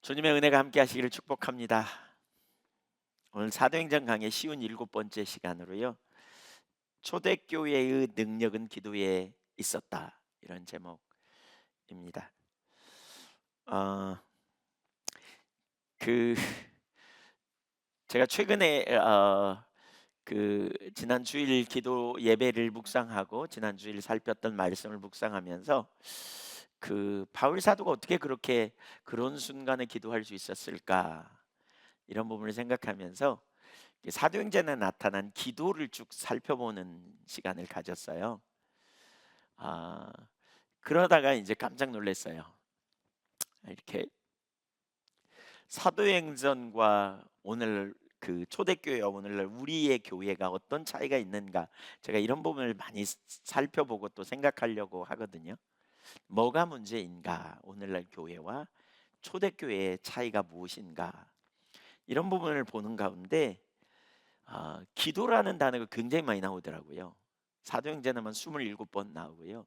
주님의 은혜가 함께 하시기를 축복합니다. 오늘 사도행전 강의 쉬운 7번째 시간으로요. 초대교회의 능력은 기도에 있었다. 이런 제목입니다. 어, 그 제가 최근에 지난 주일 기도 예배를 묵상하고 지난 주일 살폈던 말씀을 묵상하면서 바울 사도가 어떻게 그렇게 그런 순간에 기도할 수 있었을까? 이런 부분을 생각하면서 사도행전에 나타난 기도를 쭉 살펴보는 시간을 가졌어요. 아, 그러다가 이제 깜짝 놀랐어요. 이렇게 사도행전과 오늘 초대교회와 오늘날 우리의 교회가 어떤 차이가 있는가, 제가 이런 부분을 많이 살펴보고 또 생각하려고 하거든요. 뭐가 문제인가, 오늘날 교회와 초대교회의 차이가 무엇인가, 이런 부분을 보는 가운데 기도라는 단어가 굉장히 많이 나오더라고요. 사도행전에만 27번 나오고요.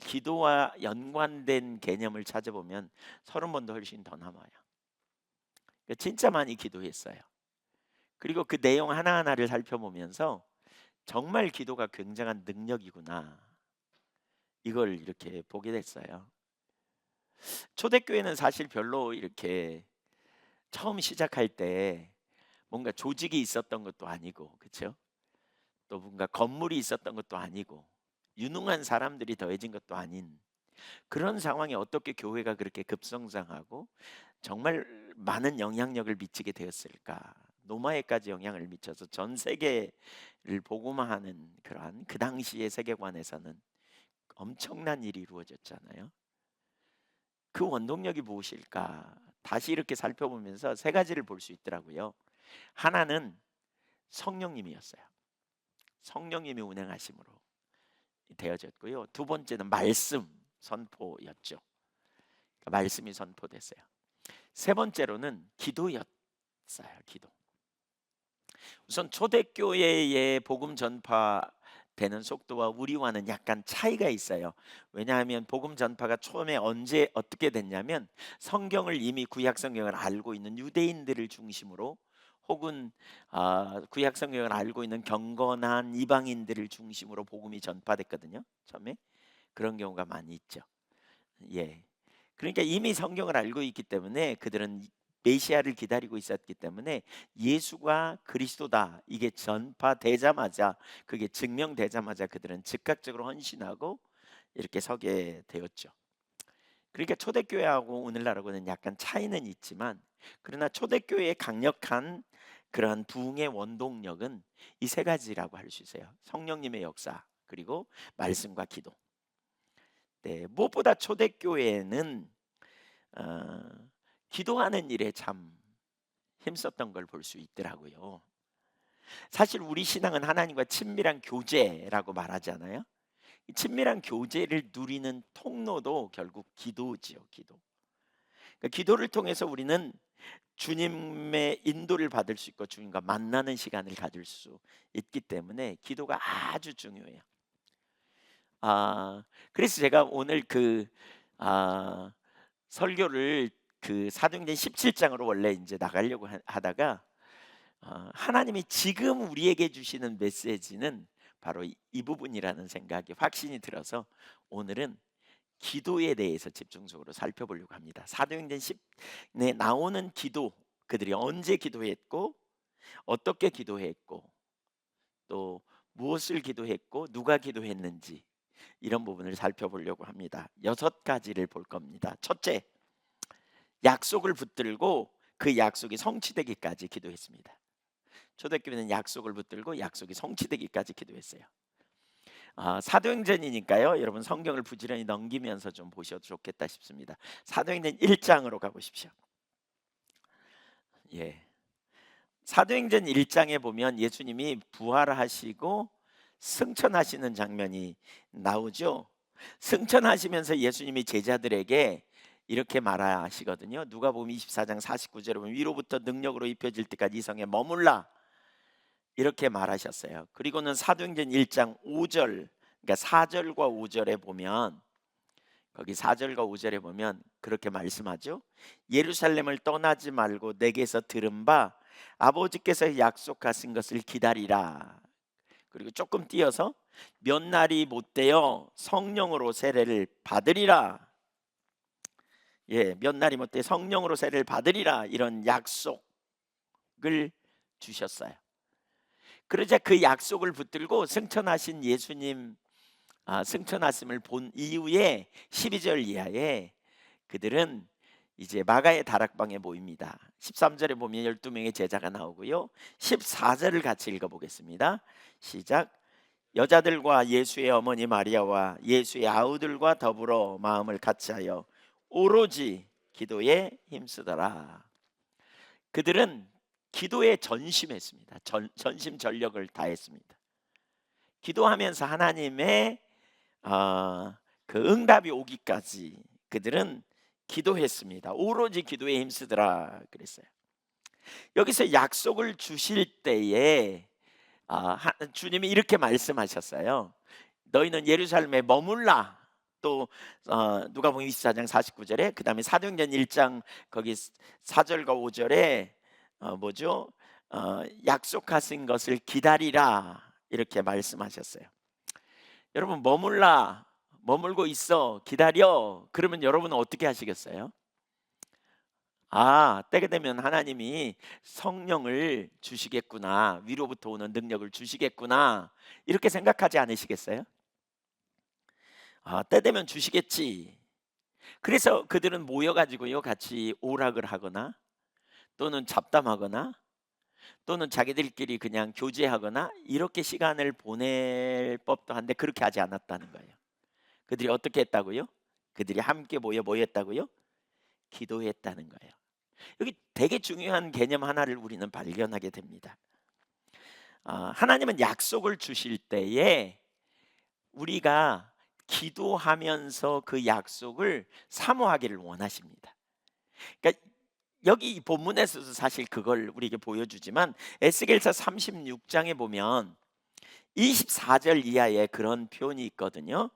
기도와 연관된 개념을 찾아보면 30번도 훨씬 더 남아요. 그러니까 진짜 많이 기도했어요. 그리고 그 내용 하나하나를 살펴보면서 정말 기도가 굉장한 능력이구나, 이걸 이렇게 보게 됐어요. 초대교회는 사실 별로 이렇게 처음 시작할 때 뭔가 조직이 있었던 것도 아니고, 그렇죠? 또 뭔가 건물이 있었던 것도 아니고 유능한 사람들이 더해진 것도 아닌 그런 상황에 어떻게 교회가 그렇게 급성장하고 정말 많은 영향력을 미치게 되었을까? 노마에까지 영향을 미쳐서 전 세계를 복음화하는 그러한 그 당시의 세계관에서는 엄청난 일이 이루어졌잖아요. 그 원동력이 무엇일까? 다시 이렇게 살펴보면서 세 가지를 볼 수 있더라고요. 하나는 성령님이었어요. 성령님이 운행하심으로 되어졌고요. 두 번째는 말씀 선포였죠. 그러니까 말씀이 선포됐어요. 세 번째로는 기도였어요. 기도. 우선 초대교회의 복음 전파되는 속도와 우리와는 약간 차이가 있어요. 왜냐하면 복음 전파가 처음에 언제 어떻게 됐냐면 성경을 이미 구약 성경을 알고 있는 유대인들을 중심으로 혹은 구약 성경을 알고 있는 경건한 이방인들을 중심으로 복음이 전파됐거든요. 처음에 그런 경우가 많이 있죠. 예. 그러니까 이미 성경을 알고 있기 때문에 그들은 메시아를 기다리고 있었기 때문에 예수가 그리스도다, 이게 전파되자마자, 그게 증명되자마자 그들은 즉각적으로 헌신하고 이렇게 서게 되었죠. 그러니까 초대교회하고 오늘날하고는 약간 차이는 있지만, 그러나 초대교회의 강력한 그러한 부흥의 원동력은 이 세 가지라고 할 수 있어요. 성령님의 역사, 그리고 말씀과 기도. 네, 무엇보다 초대교회는 어, 기도하는 일에 참 힘썼던 걸 볼 수 있더라고요. 사실 우리 신앙은 하나님과 친밀한 교제라고 말하잖아요. 이 친밀한 교제를 누리는 통로도 결국 기도지요, 기도. 그러니까 기도를 통해서 우리는 주님의 인도를 받을 수 있고 주님과 만나는 시간을 가질 수 있기 때문에 기도가 아주 중요해요. 그래서 제가 오늘 아, 설교를 사도행전 17장으로 원래 이제 나가려고 하다가 하나님이 지금 우리에게 주시는 메시지는 바로 이 부분이라는 생각이 확신이 들어서 오늘은 기도에 대해서 집중적으로 살펴보려고 합니다. 사도행전 10에 나오는 기도, 그들이 언제 기도했고 어떻게 기도했고 또 무엇을 기도했고 누가 기도했는지, 이런 부분을 살펴보려고 합니다. 6가지를 볼 겁니다. 첫째, 약속을 붙들고 그 약속이 성취되기까지 기도했습니다. 초대교회는 약속을 붙들고 약속이 성취되기까지 기도했어요. 사도행전이니까요. 여러분 성경을 부지런히 넘기면서 좀 보셔도 좋겠다 싶습니다. 사도행전 1장으로 가보십시오. 예. 사도행전 1장에 보면 예수님이 부활하시고 승천하시는 장면이 나오죠. 승천하시면서 예수님이 제자들에게 이렇게 말하시거든요. 누가복음 24장 49절에 보면 위로부터 능력으로 입혀질 때까지 이 성에 머물라, 이렇게 말하셨어요. 그리고는 사도행전 1장 5절, 그러니까 4절과 5절에 보면 거기 4절과 5절에 보면 그렇게 말씀하죠. 예루살렘을 떠나지 말고 내게서 들은 바 아버지께서 약속하신 것을 기다리라. 그리고 조금 띄어서 몇 날이 못 되어 성령으로 세례를 받으리라. 예, 몇 날이 못 되어 성령으로 세례를 받으리라. 이런 약속을 주셨어요. 그러자 그 약속을 붙들고 승천하신 예수님, 승천하심을 본 이후에 12절 이하에 그들은 이제 마가의 다락방에 모입니다. 13절에 보면 12명의 제자가 나오고요. 14절을 같이 읽어보겠습니다. 시작. 여자들과 예수의 어머니 마리아와 예수의 아우들과 더불어 마음을 같이하여 오로지 기도에 힘쓰더라. 그들은 기도에 전심했습니다. 전심전력을 다했습니다. 기도하면서 하나님의 그 응답이 오기까지 그들은 기도했습니다. 오로지 기도에 힘쓰더라 그랬어요. 여기서 약속을 주실 때에 주님이 이렇게 말씀하셨어요. 너희는 예루살렘에 머물라. 또 누가복음 24장 49절에 그 다음에 사도행전 1장 거기 4절과 5절에 뭐죠? 약속하신 것을 기다리라 이렇게 말씀하셨어요. 여러분 머물고 있어, 기다려. 그러면 여러분은 어떻게 하시겠어요? 때가 되면 하나님이 성령을 주시겠구나, 위로부터 오는 능력을 주시겠구나 이렇게 생각하지 않으시겠어요? 때 되면 주시겠지. 그래서 그들은 모여가지고요 같이 오락을 하거나 또는 잡담하거나 또는 자기들끼리 그냥 교제하거나 이렇게 시간을 보낼 법도 한데 그렇게 하지 않았다는 거예요. 그들이 어떻게 했다고요? 그들이 함께 모여 뭐 했다고요? 기도했다는 거예요. 여기 되게 중요한 개념 하나를 우리는 발견하게 됩니다. 하나님은 약속을 주실 때에 우리가 기도하면서 그 약속을 사모하기를 원하십니다. 그러니까 여기 이 본문에서도 사실 그걸 우리에게 보여주지만 에스겔서 36장에 보면 24절 이하에 그런 표현이 있거든요.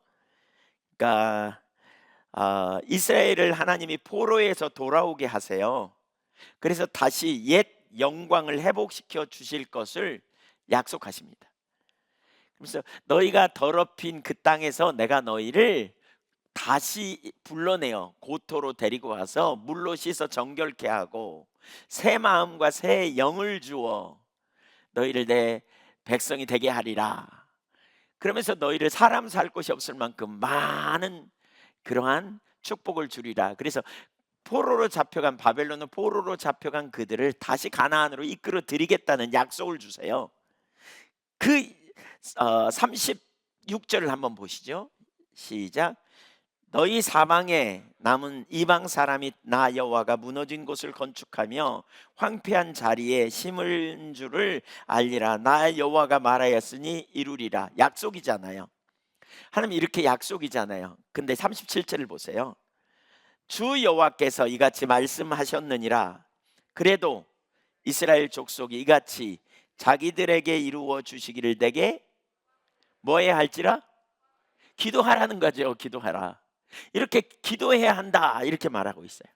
그러니까 이스라엘을 하나님이 포로에서 돌아오게 하세요. 그래서 다시 옛 영광을 회복시켜 주실 것을 약속하십니다. 그래서 너희가 더럽힌 그 땅에서 내가 너희를 다시 불러내어 고토로 데리고 와서 물로 씻어 정결케 하고 새 마음과 새 영을 주어 너희를 내 백성이 되게 하리라. 그러면서 너희를 사람 살 곳이 없을 만큼 많은 그러한 축복을 주리라. 그래서 포로로 잡혀간 바벨론은 포로로 잡혀간 그들을 다시 가나안으로 이끌어 드리겠다는 약속을 주세요. 그 36절을 한번 보시죠. 시작. 너희 사방에 남은 이방 사람이 나 여호와가 무너진 곳을 건축하며 황폐한 자리에 심은 줄을 알리라. 나 여호와가 말하였으니 이루리라. 약속이잖아요. 하나님 이렇게 약속이잖아요. 근데 37절을 보세요. 주 여호와께서 이같이 말씀하셨느니라. 그래도 이스라엘 족속이 이같이 자기들에게 이루어 주시기를 내게 뭐해야 할지라? 기도하라는 거죠. 기도하라. 이렇게 기도해야 한다 이렇게 말하고 있어요.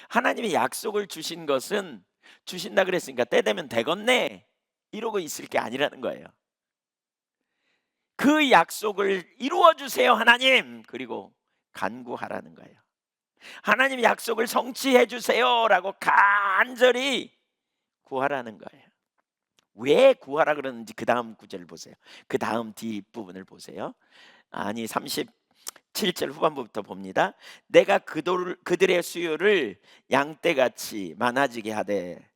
하나님이 약속을 주신 것은 주신다 그랬으니까 때 되면 되겠네 이러고 있을 게 아니라는 거예요. 그 약속을 이루어 주세요 하나님. 그리고 간구하라는 거예요. 하나님 약속을 성취해 주세요라고 간절히 구하라는 거예요. 왜 구하라 그러는지 그 다음 구절을 보세요. 그 다음 뒷부분을 보세요. 아니 37절 후반부부터 봅니다. 내가 그들의 수요를 양떼같이 많아지게 하되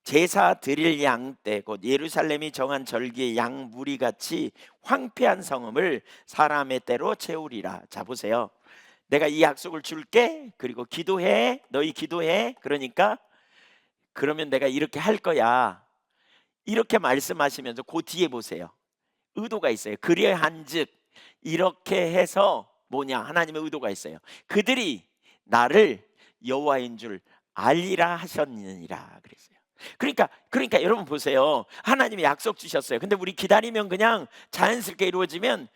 제사 드릴 양떼 곧 예루살렘이 정한 절기의 양 무리같이 황폐한 성읍을 사람의 때로 채우리라. 자 보세요. 내가 이 약속을 줄게. 그리고 기도해. 너희 기도해. 그러면 내가 이렇게 할 거야. 이렇게 말씀하시면서 그 뒤에 보세요. 의도가 있어요. 그리한즉 이렇게 해서 뭐냐? 하나님의 의도가 있어요. 그들이 나를 여호와인 줄 알리라 하셨느니라 그랬어요. 그러니까 여러분 보세요. 하나님이 약속 주셨어요. 근데 우리 기다리면 그냥 자연스럽게 이루어지면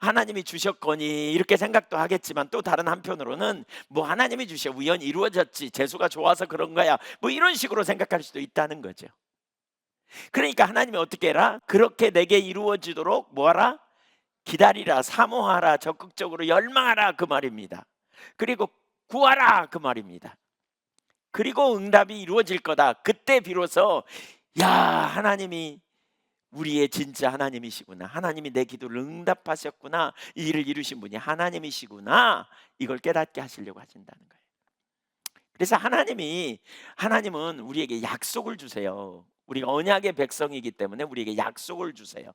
하나님이 주셨거니 이렇게 생각도 하겠지만, 또 다른 한편으로는 뭐 하나님이 주셔 우연히 이루어졌지, 재수가 좋아서 그런 거야, 뭐 이런 식으로 생각할 수도 있다는 거죠. 그러니까 하나님이 어떻게 해라? 그렇게 내게 이루어지도록 뭐하라? 기다리라, 사모하라, 적극적으로 열망하라, 그 말입니다. 그리고 구하라, 그 말입니다. 그리고 응답이 이루어질 거다. 그때 비로소 야, 하나님이 우리의 진짜 하나님이시구나, 하나님이 내 기도를 응답하셨구나, 이 일을 이루신 분이 하나님이시구나, 이걸 깨닫게 하시려고 하신다는 거예요. 그래서 하나님은 우리에게 약속을 주세요. 우리가 언약의 백성이기 때문에 우리에게 약속을 주세요.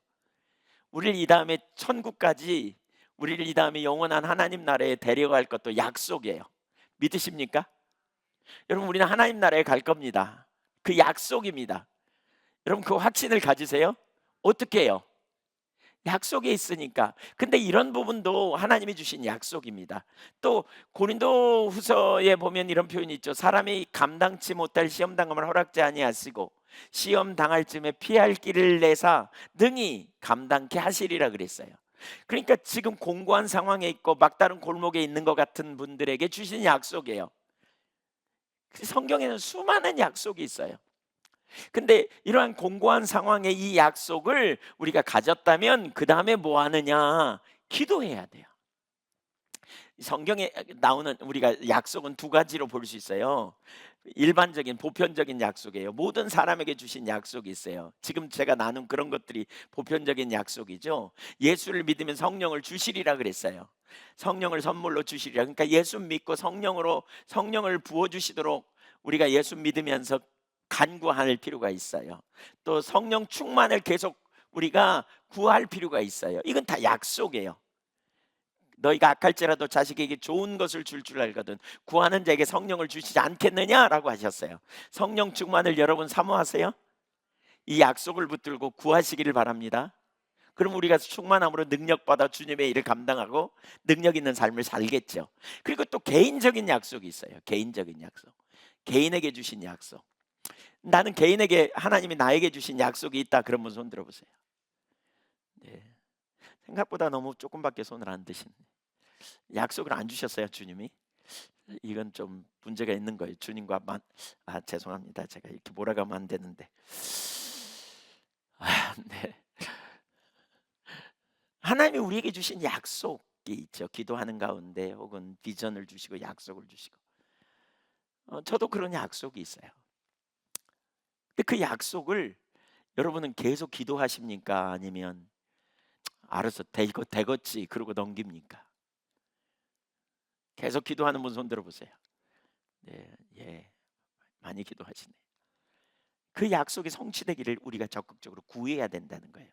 우리를 이 다음에 천국까지, 우리를 이 다음에 영원한 하나님 나라에 데려갈 것도 약속이에요. 믿으십니까? 여러분, 우리는 하나님 나라에 갈 겁니다. 그 약속입니다. 여러분, 그 확신을 가지세요. 어떻게 해요? 약속에 있으니까. 근데 이런 부분도 하나님이 주신 약속입니다. 또 고린도 후서에 보면 이런 표현이 있죠. 사람이 감당치 못할 시험 당함을 허락지 아니하시고 시험 당할 쯤에 피할 길을 내사 능히 감당케 하시리라 그랬어요. 그러니까 지금 공고한 상황에 있고 막다른 골목에 있는 것 같은 분들에게 주신 약속이에요. 성경에는 수많은 약속이 있어요. 근데 이러한 공고한 상황에 이 약속을 우리가 가졌다면 그 다음에 뭐 하느냐? 기도해야 돼요. 성경에 나오는 우리가 약속은 두 가지로 볼 수 있어요. 일반적인 보편적인 약속이에요. 모든 사람에게 주신 약속이 있어요. 지금 제가 나눈 그런 것들이 보편적인 약속이죠. 예수를 믿으면 성령을 주시리라 그랬어요. 성령을 선물로 주시리라. 그러니까 예수 믿고 성령을 부어 주시도록 우리가 예수 믿으면서 간구할 필요가 있어요. 또 성령 충만을 계속 우리가 구할 필요가 있어요. 이건 다 약속이에요. 너희가 악할지라도 자식에게 좋은 것을 줄 알거든 구하는 자에게 성령을 주시지 않겠느냐라고 하셨어요. 성령 충만을 여러분 사모하세요? 이 약속을 붙들고 구하시기를 바랍니다. 그럼 우리가 충만함으로 능력받아 주님의 일을 감당하고 능력 있는 삶을 살겠죠. 그리고 또 개인적인 약속이 있어요. 개인적인 약속, 개인에게 주신 약속. 나는 개인에게 하나님이 나에게 주신 약속이 있다. 그러면 손 들어보세요. 네. 생각보다 너무 조금밖에 손을 안 드시네. 약속을 안 주셨어요, 주님이? 이건 좀 문제가 있는 거예요. 주님과 죄송합니다. 제가 이렇게 몰아가면 안 되는데. 네. 하나님이 우리에게 주신 약속이 있죠. 기도하는 가운데 혹은 비전을 주시고 약속을 주시고. 저도 그런 약속이 있어요. 근데 그 약속을 여러분은 계속 기도하십니까? 아니면 알아서 되겠지 그러고 넘깁니까? 계속 기도하는 분 손 들어보세요. 네, 예, 많이 기도하시네. 그 약속이 성취되기를 우리가 적극적으로 구해야 된다는 거예요.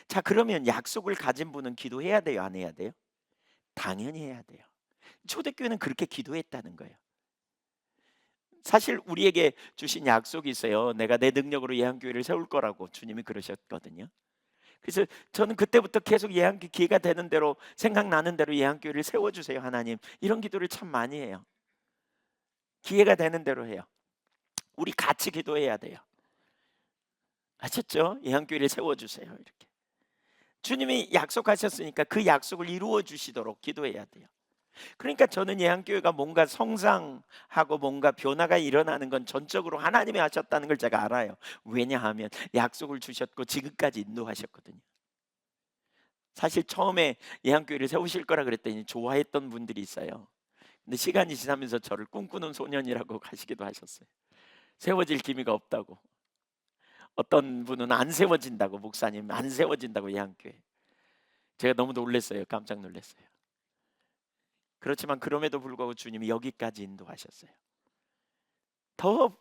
자, 그러면 약속을 가진 분은 기도해야 돼요, 안 해야 돼요? 당연히 해야 돼요. 초대교회는 그렇게 기도했다는 거예요. 사실 우리에게 주신 약속이 있어요. 내가 내 능력으로 예한교회를 세울 거라고 주님이 그러셨거든요. 그래서 저는 그때부터 계속 예한교회 기회가 되는 대로 생각나는 대로 예한교회를 세워주세요 하나님, 이런 기도를 참 많이 해요. 기회가 되는 대로 해요. 우리 같이 기도해야 돼요. 아셨죠? 예한교회를 세워주세요 이렇게. 주님이 약속하셨으니까 그 약속을 이루어 주시도록 기도해야 돼요. 그러니까 저는 예한교회가 뭔가 성장하고 뭔가 변화가 일어나는 건 전적으로 하나님이 하셨다는 걸 제가 알아요. 왜냐하면 약속을 주셨고 지금까지 인도하셨거든요. 사실 처음에 예한교회를 세우실 거라 그랬더니 좋아했던 분들이 있어요. 근데 시간이 지나면서 저를 꿈꾸는 소년이라고 하시기도 하셨어요. 세워질 기미가 없다고. 어떤 분은 안 세워진다고, 목사님 안 세워진다고 예한교회. 제가 너무 놀랐어요. 깜짝 놀랐어요. 그렇지만 그럼에도 불구하고 주님이 여기까지 인도하셨어요. 더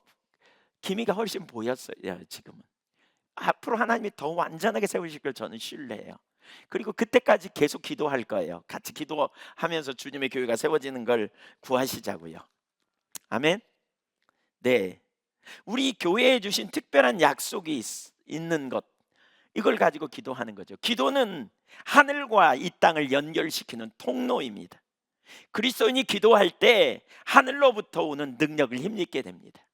기미가 훨씬 보였어요. 지금은 앞으로 하나님이 더 완전하게 세우실 걸 저는 신뢰해요. 그리고 그때까지 계속 기도할 거예요. 같이 기도하면서 주님의 교회가 세워지는 걸 구하시자고요. 아멘. 네, 우리 교회에 주신 특별한 약속이 있는 것, 이걸 가지고 기도하는 거죠. 기도는 하늘과 이 땅을 연결시키는 통로입니다. 그리스도인이 기도할 때 하늘로부터 오는 능력을 힘입게 됩니다.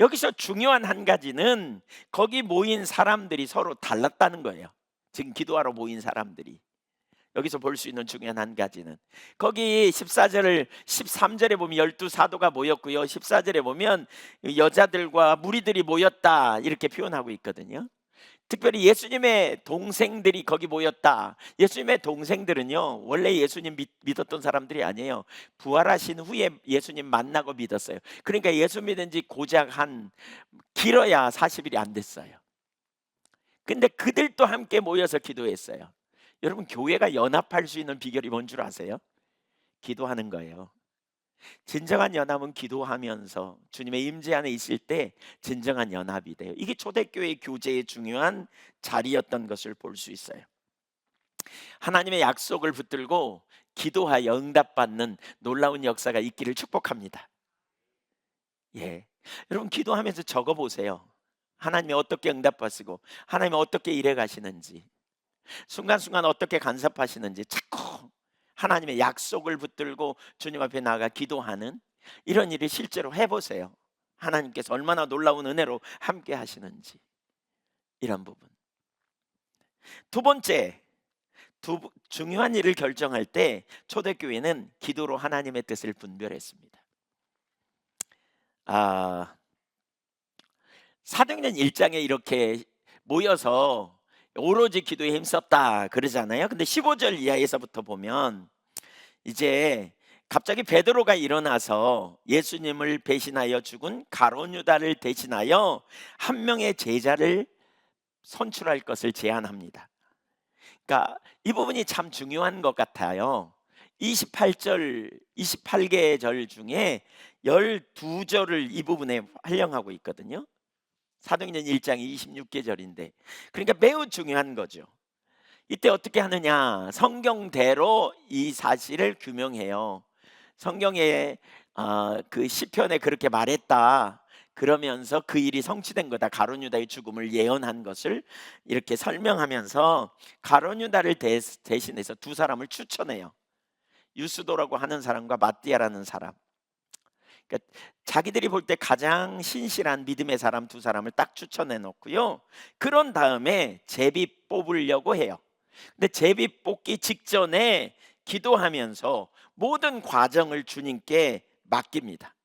여기서 중요한 한 가지는 거기 모인 사람들이 서로 달랐다는 거예요. 지금 기도하러 모인 사람들이. 여기서 볼 수 있는 중요한 한 가지는, 거기 14절 13절에 보면 12사도가 모였고요, 14절에 보면 여자들과 무리들이 모였다 이렇게 표현하고 있거든요. 특별히 예수님의 동생들이 거기 모였다. 예수님의 동생들은요, 원래 예수님 믿었던 사람들이 아니에요. 부활하신 후에 예수님 만나고 믿었어요. 그러니까 예수 믿은 지 고작 한 길어야 40일이 안 됐어요. 근데 그들도 함께 모여서 기도했어요. 여러분, 교회가 연합할 수 있는 비결이 뭔 줄 아세요? 기도하는 거예요. 진정한 연합은 기도하면서 주님의 임재 안에 있을 때 진정한 연합이 돼요. 이게 초대교회 교제의 중요한 자리였던 것을 볼 수 있어요. 하나님의 약속을 붙들고 기도하여 응답받는 놀라운 역사가 있기를 축복합니다. 예, 여러분, 기도하면서 적어보세요. 하나님이 어떻게 응답하시고 하나님이 어떻게 일해 가시는지, 순간순간 어떻게 간섭하시는지 자꾸 하나님의 약속을 붙들고 주님 앞에 나아가 기도하는 이런 일을 실제로 해보세요. 하나님께서 얼마나 놀라운 은혜로 함께 하시는지, 이런 부분. 두 번째, 중요한 일을 결정할 때 초대교회는 기도로 하나님의 뜻을 분별했습니다. 사도행전 1장에 이렇게 모여서 오로지 기도에 힘썼다 그러잖아요. 근데 15절 이하에서부터 보면 이제 갑자기 베드로가 일어나서 예수님을 배신하여 죽은 가룟 유다를 대신하여 한 명의 제자를 선출할 것을 제안합니다. 그러니까 이 부분이 참 중요한 것 같아요. 28개의 절 중에 12절을 이 부분에 활용하고 있거든요. 사도행전 1장이 26계절인데, 그러니까 매우 중요한 거죠. 이때 어떻게 하느냐, 성경대로 이 사실을 규명해요. 성경에 그 시편에 그렇게 말했다 그러면서 그 일이 성취된 거다, 가룟 유다의 죽음을 예언한 것을 이렇게 설명하면서 가룟 유다를 대신해서 두 사람을 추천해요. 유스도라고 하는 사람과 마띠아라는 사람. 그러니까 자기들이 볼 때 가장 신실한 믿음의 사람 두 사람을 딱 추천해 놓고요, 그런 다음에 제비 뽑으려고 해요. 근데 제비 뽑기 직전에 기도하면서 모든 과정을 주님께 맡깁니다.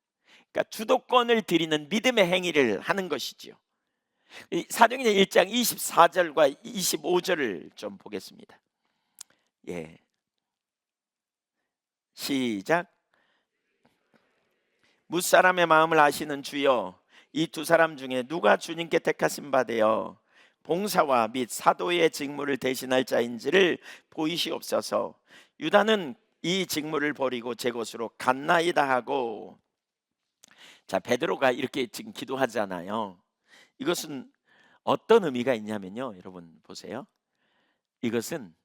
그러니까 주도권을 드리는 믿음의 행위를 하는 것이지요. 사도행전 1장 24절과 25절을 좀 보겠습니다. 예, 시작. 무사람의 마음을 아시는 주여, 이 두 사람 중에 누가 주님께 택하신 바 되어 봉사와 및 사도의 직무를 대신할 자인지를 보이시옵소서. 유다는 이 직무를 버리고 제 곳으로 갔나이다 하고. 자, 베드로가 이렇게 지금 기도하잖아요. 이것은 어떤 의미가 있냐면요, 여러분 보세요. 이것은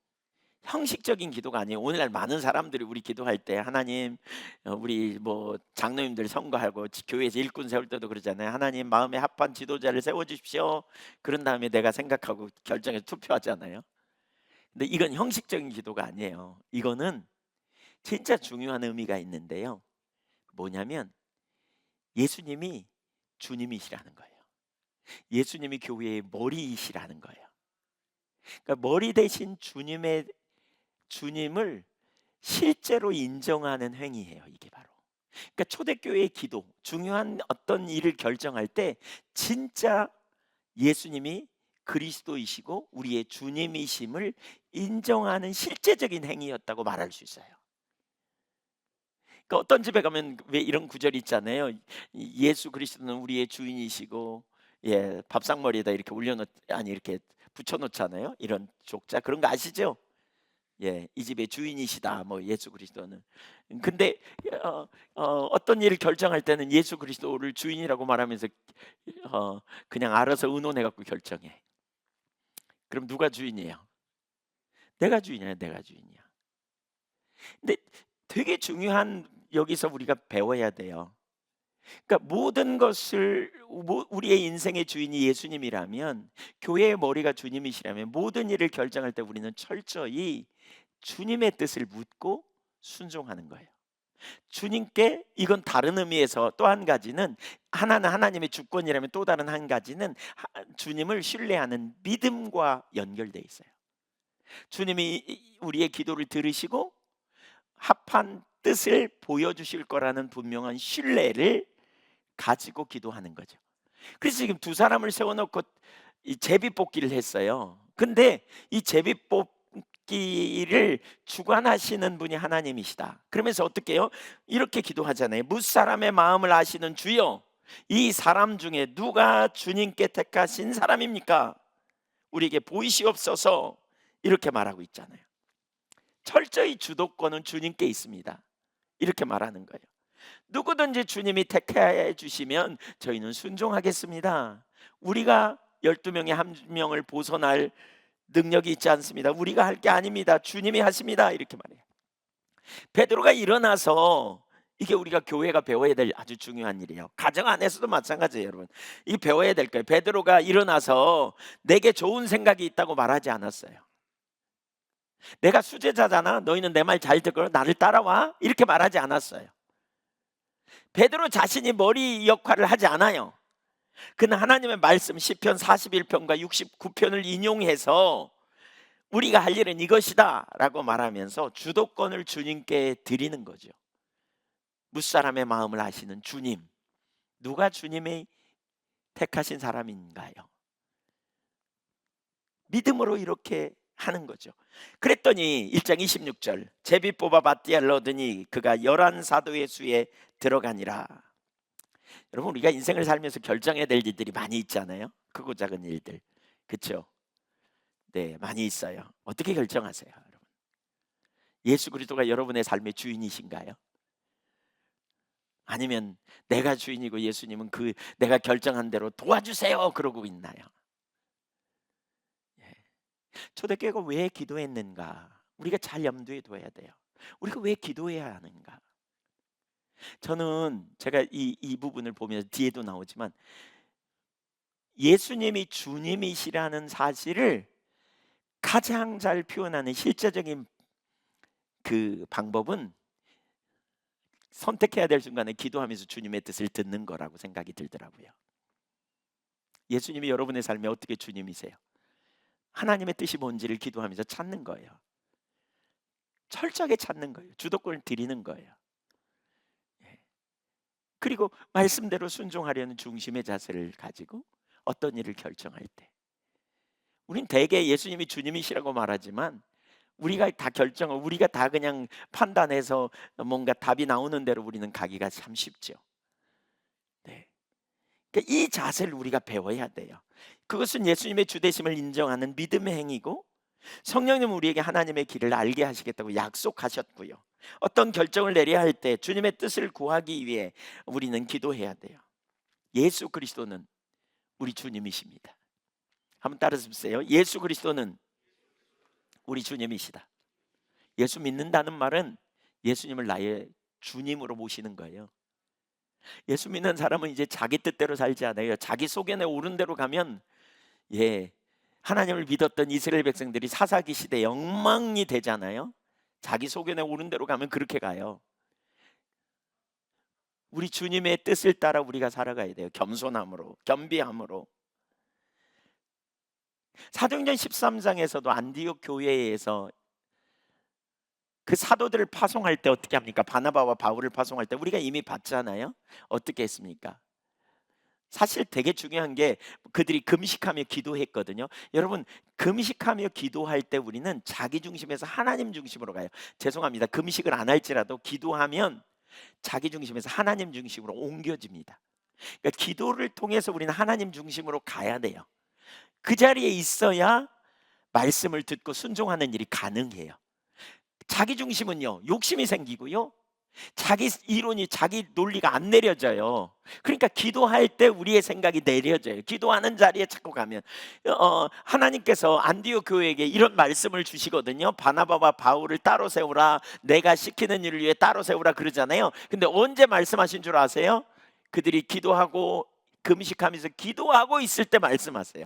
형식적인 기도가 아니에요. 오늘날 많은 사람들이 우리 기도할 때 하나님, 우리 뭐 장로님들 선거하고 교회에서 일꾼 세울 때도 그러잖아요. 하나님, 마음에 합한 지도자를 세워주십시오. 그런 다음에 내가 생각하고 결정해서 투표하잖아요. 근데 이건 형식적인 기도가 아니에요. 이거는 진짜 중요한 의미가 있는데요, 뭐냐면 예수님이 주님이시라는 거예요. 예수님이 교회의 머리이시라는 거예요. 그러니까 머리 대신 주님을 실제로 인정하는 행위예요, 이게 바로. 그러니까 초대교회의 기도, 중요한 어떤 일을 결정할 때 진짜 예수님이 그리스도이시고 우리의 주님이심을 인정하는 실제적인 행위였다고 말할 수 있어요. 그러니까 어떤 집에 가면 왜 이런 구절이 있잖아요. 예수 그리스도는 우리의 주인이시고, 예, 밥상머리에다 이렇게 이렇게 붙여놓잖아요. 이런 족자, 그런 거 아시죠? 예, 이 집의 주인이시다, 뭐 예수 그리스도는. 근데 어떤 일을 결정할 때는 예수 그리스도를 주인이라고 말하면서 그냥 알아서 의논해 갖고 결정해. 그럼 누가 주인이에요? 내가 주인이야, 내가 주인이야. 근데 되게 중요한, 여기서 우리가 배워야 돼요. 그러니까 모든 것을, 우리의 인생의 주인이 예수님이라면, 교회의 머리가 주님이시라면 모든 일을 결정할 때 우리는 철저히 주님의 뜻을 묻고 순종하는 거예요. 주님께, 이건 다른 의미에서 또 한 가지는, 하나는 하나님의 주권이라면 또 다른 한 가지는 주님을 신뢰하는 믿음과 연결돼 있어요. 주님이 우리의 기도를 들으시고 합한 뜻을 보여주실 거라는 분명한 신뢰를 가지고 기도하는 거죠. 그래서 지금 두 사람을 세워놓고 이 제비뽑기를 했어요. 근데 이 제비뽑기를 주관하시는 분이 하나님이시다. 그러면서 어떻게 해요? 이렇게 기도하잖아요. 무사람의 마음을 아시는 주여, 이 사람 중에 누가 주님께 택하신 사람입니까? 우리에게 보이시옵소서. 이렇게 말하고 있잖아요. 철저히 주도권은 주님께 있습니다. 이렇게 말하는 거예요. 누구든지 주님이 택해 주시면 저희는 순종하겠습니다. 우리가 12명의 한 명을 벗어날 능력이 있지 않습니다. 우리가 할 게 아닙니다. 주님이 하십니다. 이렇게 말해요. 베드로가 일어나서, 이게 우리가 교회가 배워야 될 아주 중요한 일이에요. 가정 안에서도 마찬가지예요, 여러분. 이게 배워야 될 거예요. 베드로가 일어나서 내게 좋은 생각이 있다고 말하지 않았어요. 내가 수제자잖아, 너희는 내 말 잘 듣고 나를 따라와, 이렇게 말하지 않았어요. 베드로 자신이 머리 역할을 하지 않아요. 그는 하나님의 말씀 시편 41편과 69편을 인용해서 우리가 할 일은 이것이다 라고 말하면서 주도권을 주님께 드리는 거죠. 무사람의 마음을 아시는 주님, 누가 주님의 택하신 사람인가요? 믿음으로 이렇게 하는 거죠. 그랬더니 1장 26절, 제비 뽑아 밧띠아를 얻으니 그가 11사도의 수에 들어가니라. 여러분, 우리가 인생을 살면서 결정해야 될 일들이 많이 있잖아요. 크고 작은 일들, 그렇죠? 네, 많이 있어요. 어떻게 결정하세요, 여러분? 예수 그리스도가 여러분의 삶의 주인이신가요? 아니면 내가 주인이고 예수님은 그 내가 결정한 대로 도와주세요 그러고 있나요? 초대교회가 왜 기도했는가? 우리가 잘 염두에 둬야 돼요. 우리가 왜 기도해야 하는가? 저는 제가 이 부분을 보면서 뒤에도 나오지만 예수님이 주님이시라는 사실을 가장 잘 표현하는 실제적인 그 방법은 선택해야 될 순간에 기도하면서 주님의 뜻을 듣는 거라고 생각이 들더라고요. 예수님이 여러분의 삶에 어떻게 주님이세요? 하나님의 뜻이 뭔지를 기도하면서 찾는 거예요. 철저하게 찾는 거예요. 주도권을 드리는 거예요. 그리고 말씀대로 순종하려는 중심의 자세를 가지고 어떤 일을 결정할 때, 우린 대개 예수님이 주님이시라고 말하지만 우리가 다 결정을, 우리가 다 그냥 판단해서 뭔가 답이 나오는 대로 우리는 가기가 참 쉽죠. 네. 그러니까 이 자세를 우리가 배워야 돼요. 그것은 예수님의 주되심을 인정하는 믿음의 행위고, 성령님은 우리에게 하나님의 길을 알게 하시겠다고 약속하셨고요. 어떤 결정을 내려야 할 때 주님의 뜻을 구하기 위해 우리는 기도해야 돼요. 예수 그리스도는 우리 주님이십니다. 한번 따라서 보세요. 예수 그리스도는 우리 주님이시다. 예수 믿는다는 말은 예수님을 나의 주님으로 모시는 거예요. 예수 믿는 사람은 이제 자기 뜻대로 살지 않아요. 자기 소견에 오른 대로 가면, 하나님을 믿었던 이스라엘 백성들이 사사기 시대에 엉망이 되잖아요. 자기 소견에 오른 대로 가면 그렇게 가요. 우리 주님의 뜻을 따라 우리가 살아가야 돼요. 겸손함으로, 겸비함으로. 사도행전 13장에서도 안디옥 교회에서 그 사도들을 파송할 때 어떻게 합니까? 바나바와 바울을 파송할 때 우리가 이미 봤잖아요. 어떻게 했습니까? 사실 되게 중요한 게 그들이 금식하며 기도했거든요. 여러분, 금식하며 기도할 때 우리는 자기 중심에서 하나님 중심으로 가요. 죄송합니다. 금식을 안 할지라도 기도하면 자기 중심에서 하나님 중심으로 옮겨집니다. 그러니까 기도를 통해서 우리는 하나님 중심으로 가야 돼요. 그 자리에 있어야 말씀을 듣고 순종하는 일이 가능해요. 자기 중심은요, 욕심이 생기고요, 자기 이론이, 자기 논리가 안 내려져요. 그러니까 기도할 때 우리의 생각이 내려져요. 기도하는 자리에 자꾸 가면 하나님께서 안디옥 교회에게 이런 말씀을 주시거든요. 바나바와 바울을 따로 세우라, 내가 시키는 일을 위해 따로 세우라 그러잖아요. 근데 언제 말씀하신 줄 아세요? 그들이 기도하고 금식하면서 기도하고 있을 때 말씀하세요.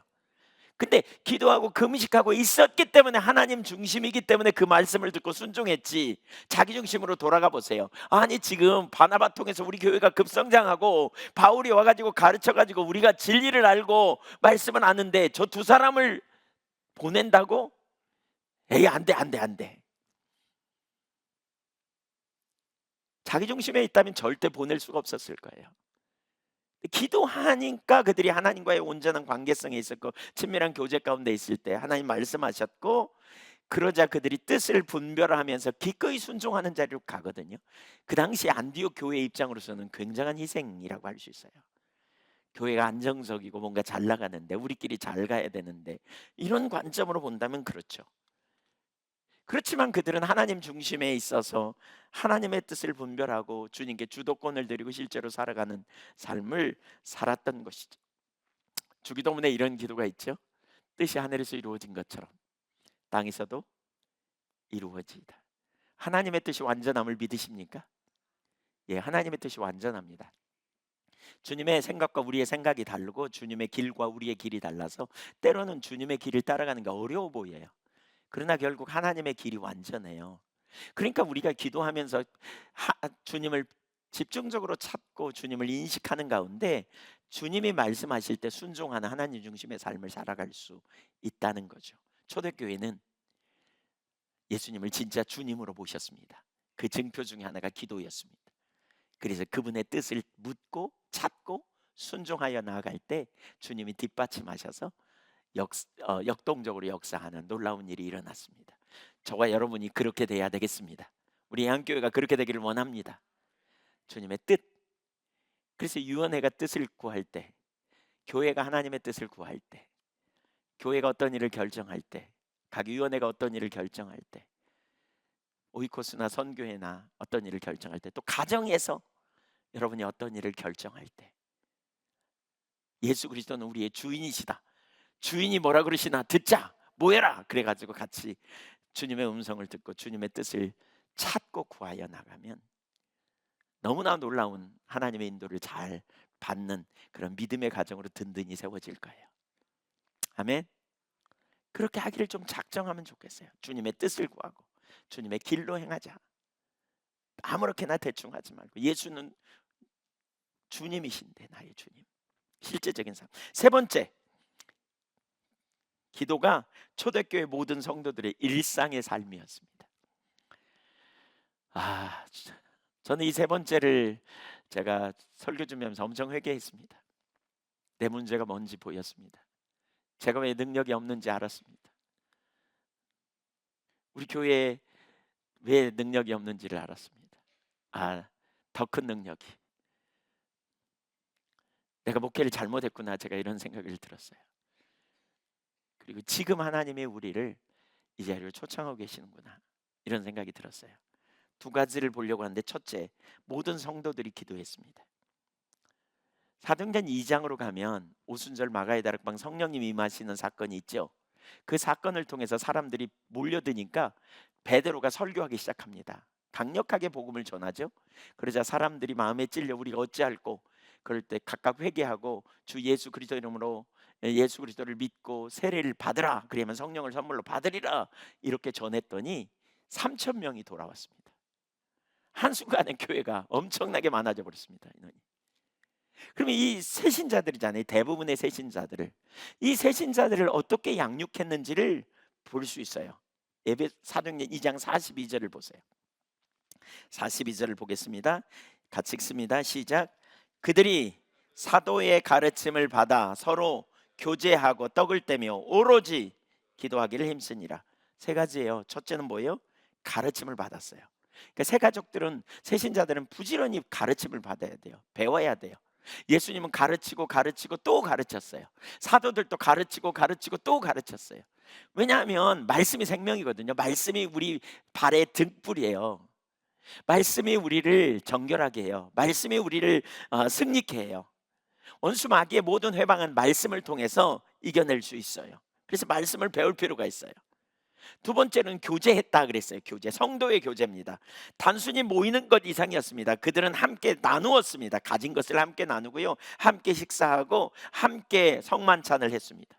근데 기도하고 금식하고 있었기 때문에, 하나님 중심이기 때문에 그 말씀을 듣고 순종했지, 자기 중심으로 돌아가 보세요. 아니, 지금 바나바 통해서 우리 교회가 급성장하고 바울이 와가지고 가르쳐가지고 우리가 진리를 알고 말씀을 아는데 저 두 사람을 보낸다고? 에이, 안 돼, 안 돼, 안 돼. 자기 중심에 있다면 절대 보낼 수가 없었을 거예요. 기도하니까 그들이 하나님과의 온전한 관계성에 있었고 친밀한 교제 가운데 있을 때 하나님 말씀하셨고, 그러자 그들이 뜻을 분별하면서 기꺼이 순종하는 자리로 가거든요. 그 당시 안디옥 교회 입장으로서는 굉장한 희생이라고 할 수 있어요. 교회가 안정적이고 뭔가 잘 나가는데, 우리끼리 잘 가야 되는데, 이런 관점으로 본다면 그렇죠. 그렇지만 그들은 하나님 중심에 있어서 하나님의 뜻을 분별하고 주님께 주도권을 드리고 실제로 살아가는 삶을 살았던 것이죠. 주기도문에 이런 기도가 있죠. 뜻이 하늘에서 이루어진 것처럼 땅에서도 이루어지이다. 하나님의 뜻이 완전함을 믿으십니까? 예, 하나님의 뜻이 완전합니다. 주님의 생각과 우리의 생각이 다르고 주님의 길과 우리의 길이 달라서 때로는 주님의 길을 따라가는 게 어려워 보여요. 그러나 결국 하나님의 길이 완전해요. 그러니까 우리가 기도하면서 주님을 집중적으로 찾고 주님을 인식하는 가운데 주님이 말씀하실 때 순종하는 하나님 중심의 삶을 살아갈 수 있다는 거죠. 초대교회는 예수님을 진짜 주님으로 모셨습니다. 그 증표 중에 하나가 기도였습니다. 그래서 그분의 뜻을 묻고 찾고 순종하여 나아갈 때 주님이 뒷받침하셔서 역동적으로 역사하는 놀라운 일이 일어났습니다. 저와 여러분이 그렇게 돼야 되겠습니다. 우리 한교회가 그렇게 되기를 원합니다. 주님의 뜻. 그래서 유언회가 뜻을 구할 때, 교회가 하나님의 뜻을 구할 때, 교회가 어떤 일을 결정할 때, 각 위원회가 어떤 일을 결정할 때, 오이코스나 선교회나 어떤 일을 결정할 때, 또 가정에서 여러분이 어떤 일을 결정할 때, 예수 그리스도는 우리의 주인이시다. 주인이 뭐라 그러시나 듣자, 모여라. 그래가지고 같이 주님의 음성을 듣고 주님의 뜻을 찾고 구하여 나가면 너무나 놀라운 하나님의 인도를 잘 받는 그런 믿음의 가정으로 든든히 세워질 거예요. 아멘. 그렇게 하기를 좀 작정하면 좋겠어요. 주님의 뜻을 구하고 주님의 길로 행하자. 아무렇게나 대충 하지 말고 예수는 주님이신데, 나의 주님. 실제적인 삶. 세 번째, 기도가 초대교회 모든 성도들의 일상의 삶이었습니다. 저는 이 세 번째를 제가 설교 준비하면서 엄청 회개했습니다. 내 문제가 뭔지 보였습니다. 제가 왜 능력이 없는지 알았습니다. 우리 교회에 왜 능력이 없는지를 알았습니다. 더 큰 능력이, 내가 목회를 잘못했구나, 제가 이런 생각을 들었어요. 그리고 지금 하나님이 우리를 이 자리로 초청하고 계시는구나, 이런 생각이 들었어요. 두 가지를 보려고 하는데, 첫째, 모든 성도들이 기도했습니다. 사도행전 2장으로 가면 오순절 마가의 다락방 성령님이 임하시는 사건이 있죠. 그 사건을 통해서 사람들이 몰려드니까 베드로가 설교하기 시작합니다. 강력하게 복음을 전하죠. 그러자 사람들이 마음에 찔려 우리가 어찌할꼬, 그럴 때 각각 회개하고 주 예수 그리스도 이름으로 예수 그리스도를 믿고 세례를 받으라, 그러면 성령을 선물로 받으리라, 이렇게 전했더니 3,000명이 돌아왔습니다. 한순간에 교회가 엄청나게 많아져 버렸습니다. 인원이. 그러면 이 새신자들이잖아요. 대부분의 새신자들을, 이 새신자들을 어떻게 양육했는지를 볼 수 있어요. 사도행전 2장 42절을 보세요. 42절을 보겠습니다. 같이 읽습니다. 시작. 그들이 사도의 가르침을 받아 서로 교제하고 떡을 떼며 오로지 기도하기를 힘쓰니라. 세 가지예요. 첫째는 뭐예요? 가르침을 받았어요. 그러니까 새 가족들은, 새신자들은 부지런히 가르침을 받아야 돼요. 배워야 돼요. 예수님은 가르치고 또 가르쳤어요. 사도들도 가르치고 또 가르쳤어요. 왜냐하면 말씀이 생명이거든요. 말씀이 우리 발의 등불이에요. 말씀이 우리를 정결하게 해요. 말씀이 우리를 승리케 해요. 원수 마귀의 모든 회방은 말씀을 통해서 이겨낼 수 있어요. 그래서 말씀을 배울 필요가 있어요. 두 번째는 교제했다 그랬어요. 교제, 성도의 교제입니다. 단순히 모이는 것 이상이었습니다. 그들은 함께 나누었습니다. 가진 것을 함께 나누고요, 함께 식사하고 함께 성만찬을 했습니다.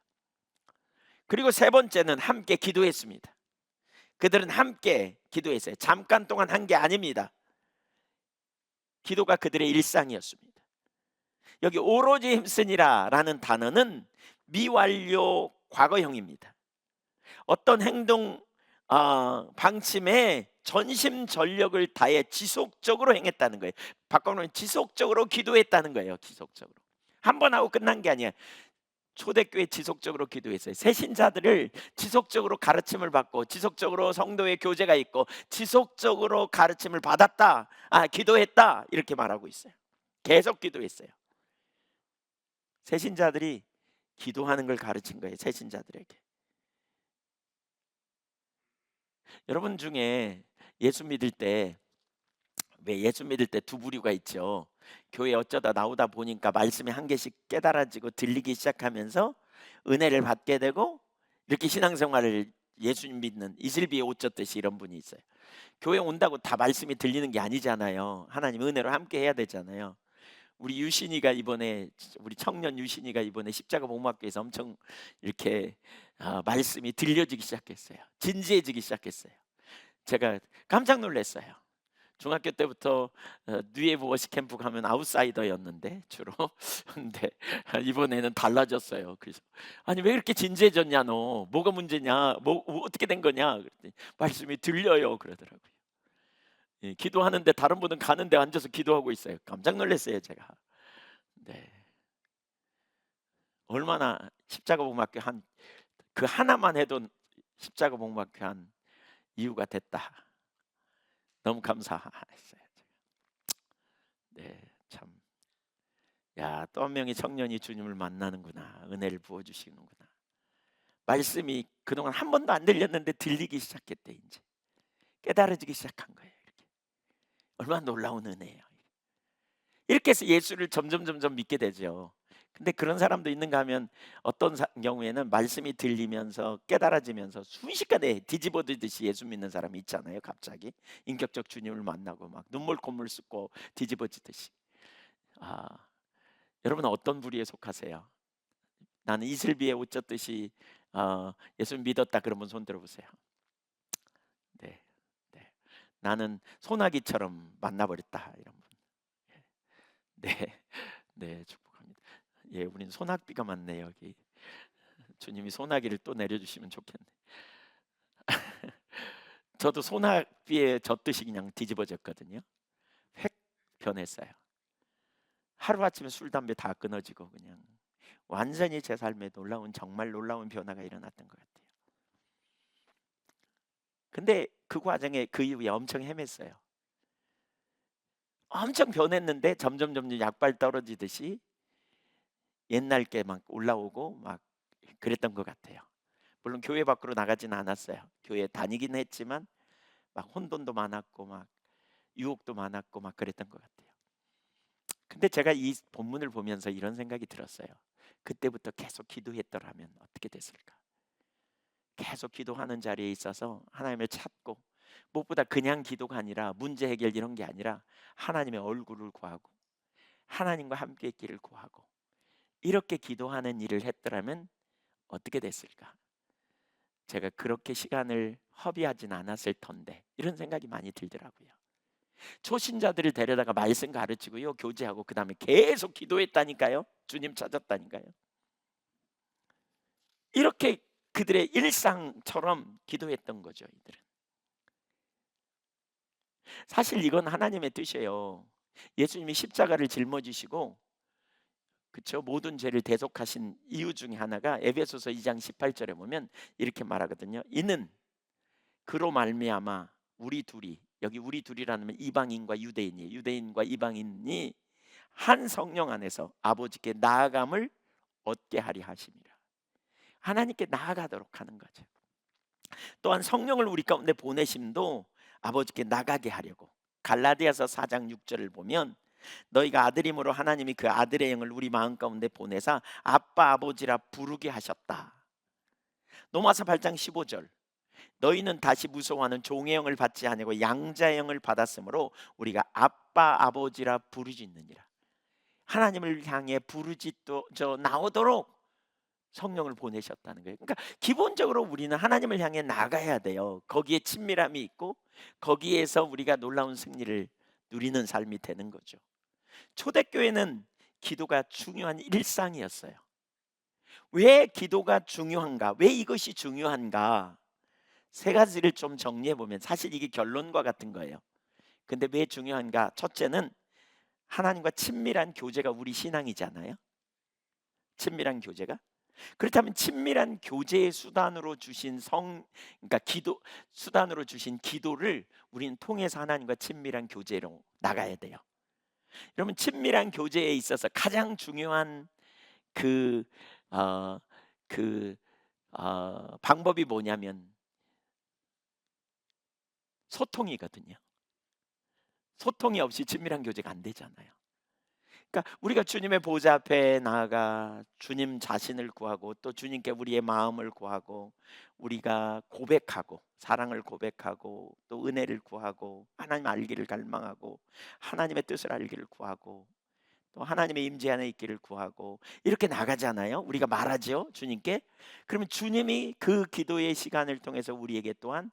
그리고 세 번째는 함께 기도했습니다. 그들은 함께 기도했어요. 잠깐 동안 한 게 아닙니다. 기도가 그들의 일상이었습니다. 여기 오로지 힘쓰니라 라는 단어는 미완료 과거형입니다. 어떤 행동, 방침에 전심전력을 다해 지속적으로 행했다는 거예요. 바꿔놓으면 지속적으로 기도했다는 거예요. 지속적으로. 한 번 하고 끝난 게 아니에요. 초대교회 지속적으로 기도했어요. 새신자들을 지속적으로 가르침을 받고 지속적으로 성도의 교제가 있고 지속적으로 가르침을 받았다. 기도했다. 이렇게 말하고 있어요. 계속 기도했어요. 새신자들이 기도하는 걸 가르친 거예요. 새신자들에게. 여러분 중에 예수 믿을 때, 왜 예수 믿을 때 두 부류가 있죠. 교회 어쩌다 나오다 보니까 말씀이 한 개씩 깨달아지고 들리기 시작하면서 은혜를 받게 되고 이렇게 신앙생활을 예수님 믿는 이슬비에 옷 젖듯이 이런 분이 있어요. 교회 온다고 다 말씀이 들리는 게 아니잖아요. 하나님 은혜로 함께 해야 되잖아요. 우리 유신이가 이번에, 우리 청년 유신이가 이번에 십자가 복음학교에서 엄청 이렇게 말씀이 들려지기 시작했어요. 진지해지기 시작했어요. 제가 깜짝 놀랐어요. 중학교 때부터 뉴에브 워시 캠프 가면 아웃사이더였는데 주로. 근데 이번에는 달라졌어요. 그래서 아니 왜 이렇게 진지해졌냐, 너 뭐가 문제냐, 뭐 어떻게 된 거냐 그랬더니 말씀이 들려요 그러더라고요. 예, 기도하는데 다른 분은 가는데 앉아서 기도하고 있어요. 깜짝 놀랐어요 제가. 네, 얼마나 십자가 복음학교 한 그 하나만 해도 십자가 복음학교 한 이유가 됐다. 너무 감사했어요. 네, 참. 야, 또 한 명의 청년이 주님을 만나는구나. 은혜를 부어주시는구나. 말씀이 그동안 한 번도 안 들렸는데 들리기 시작했대. 이제 깨달아지기 시작한 거예요. 이렇게. 얼마나 놀라운 은혜예요. 이렇게 해서 예수를 점점 믿게 되죠. 근데 그런 사람도 있는가 하면 어떤 경우에는 말씀이 들리면서 깨달아지면서 순식간에 뒤집어지듯이 예수 믿는 사람이 있잖아요. 갑자기 인격적 주님을 만나고 막 눈물 콧물 쏟고 뒤집어지듯이. 아, 여러분은 어떤 부류에 속하세요? 나는 이슬비에 옷 젖듯이 예수 믿었다 그러면 손 들어보세요. 네, 네. 나는 소나기처럼 만나버렸다 이런 분. 네, 네, 축복합니다. 예, 우린 소낙비가 많네 여기. 주님이 소나기를 또 내려주시면 좋겠네. 저도 소나비에 젖듯이 그냥 뒤집어졌거든요. 획 변했어요. 하루아침에 술 담배 다 끊어지고 그냥 완전히 제 삶에 정말 놀라운 변화가 일어났던 것 같아요. 근데 그 과정에 그 이후에 엄청 헤맸어요. 엄청 변했는데 점점 약발 떨어지듯이 옛날 게 막 올라오고 막 그랬던 것 같아요. 물론 교회 밖으로 나가지는 않았어요. 교회 다니긴 했지만 막 혼돈도 많았고 막 유혹도 많았고 막 그랬던 것 같아요. 근데 제가 이 본문을 보면서 이런 생각이 들었어요. 그때부터 계속 기도했더라면 어떻게 됐을까? 계속 기도하는 자리에 있어서 하나님을 찾고, 무엇보다 그냥 기도가 아니라 문제 해결 이런 게 아니라 하나님의 얼굴을 구하고 하나님과 함께 있기를 구하고 이렇게 기도하는 일을 했더라면 어떻게 됐을까? 제가 그렇게 시간을 허비하진 않았을 텐데 이런 생각이 많이 들더라고요. 초신자들을 데려다가 말씀 가르치고요, 교제하고 그 다음에 계속 기도했다니까요. 주님 찾았다니까요. 이렇게 그들의 일상처럼 기도했던 거죠. 이들은 사실 이건 하나님의 뜻이에요. 예수님이 십자가를 짊어지시고, 그렇죠, 모든 죄를 대속하신 이유 중에 하나가 에베소서 2장 18절에 보면 이렇게 말하거든요. 이는 그로 말미암아 우리 둘이, 여기 우리 둘이라는 이방인과 유대인이, 유대인과 이방인이 한 성령 안에서 아버지께 나아감을 얻게 하리 하심이라. 하나님께 나아가도록 하는 거죠. 또한 성령을 우리 가운데 보내심도 아버지께 나가게 하려고. 갈라디아서 4장 6절을 보면 너희가 아들임으로 하나님이 그 아들의 영을 우리 마음 가운데 보내사 아빠 아버지라 부르게 하셨다. 로마서 8장 15절 너희는 다시 무서워하는 종의 영을 받지 아니하고 양자의 영을 받았으므로 우리가 아빠 아버지라 부르짖느니라. 하나님을 향해 부르짖어 나오도록 성령을 보내셨다는 거예요. 그러니까 기본적으로 우리는 하나님을 향해 나가야 돼요. 거기에 친밀함이 있고 거기에서 우리가 놀라운 승리를 누리는 삶이 되는 거죠. 초대교회는 기도가 중요한 일상이었어요. 왜 기도가 중요한가? 왜 이것이 중요한가? 세 가지를 좀 정리해 보면 사실 이게 결론과 같은 거예요. 근데 왜 중요한가? 첫째는 하나님과 친밀한 교제가 우리 신앙이잖아요. 친밀한 교제가. 그렇다면 친밀한 교제의 수단으로 주신 그러니까 기도 수단으로 주신 기도를 우리는 통해서 하나님과 친밀한 교제로 나가야 돼요. 여러분, 친밀한 교제에 있어서 가장 중요한 그 어, 그 방법이 뭐냐면 소통이거든요. 소통이 없이 친밀한 교제가 안 되잖아요. 그러니까 우리가 주님의 보좌 앞에 나아가 주님 자신을 구하고 또 주님께 우리의 마음을 구하고 우리가 고백하고 사랑을 고백하고 또 은혜를 구하고 하나님 알기를 갈망하고 하나님의 뜻을 알기를 구하고 또 하나님의 임재 안에 있기를 구하고 이렇게 나가잖아요. 우리가 말하죠, 주님께. 그러면 주님이 그 기도의 시간을 통해서 우리에게 또한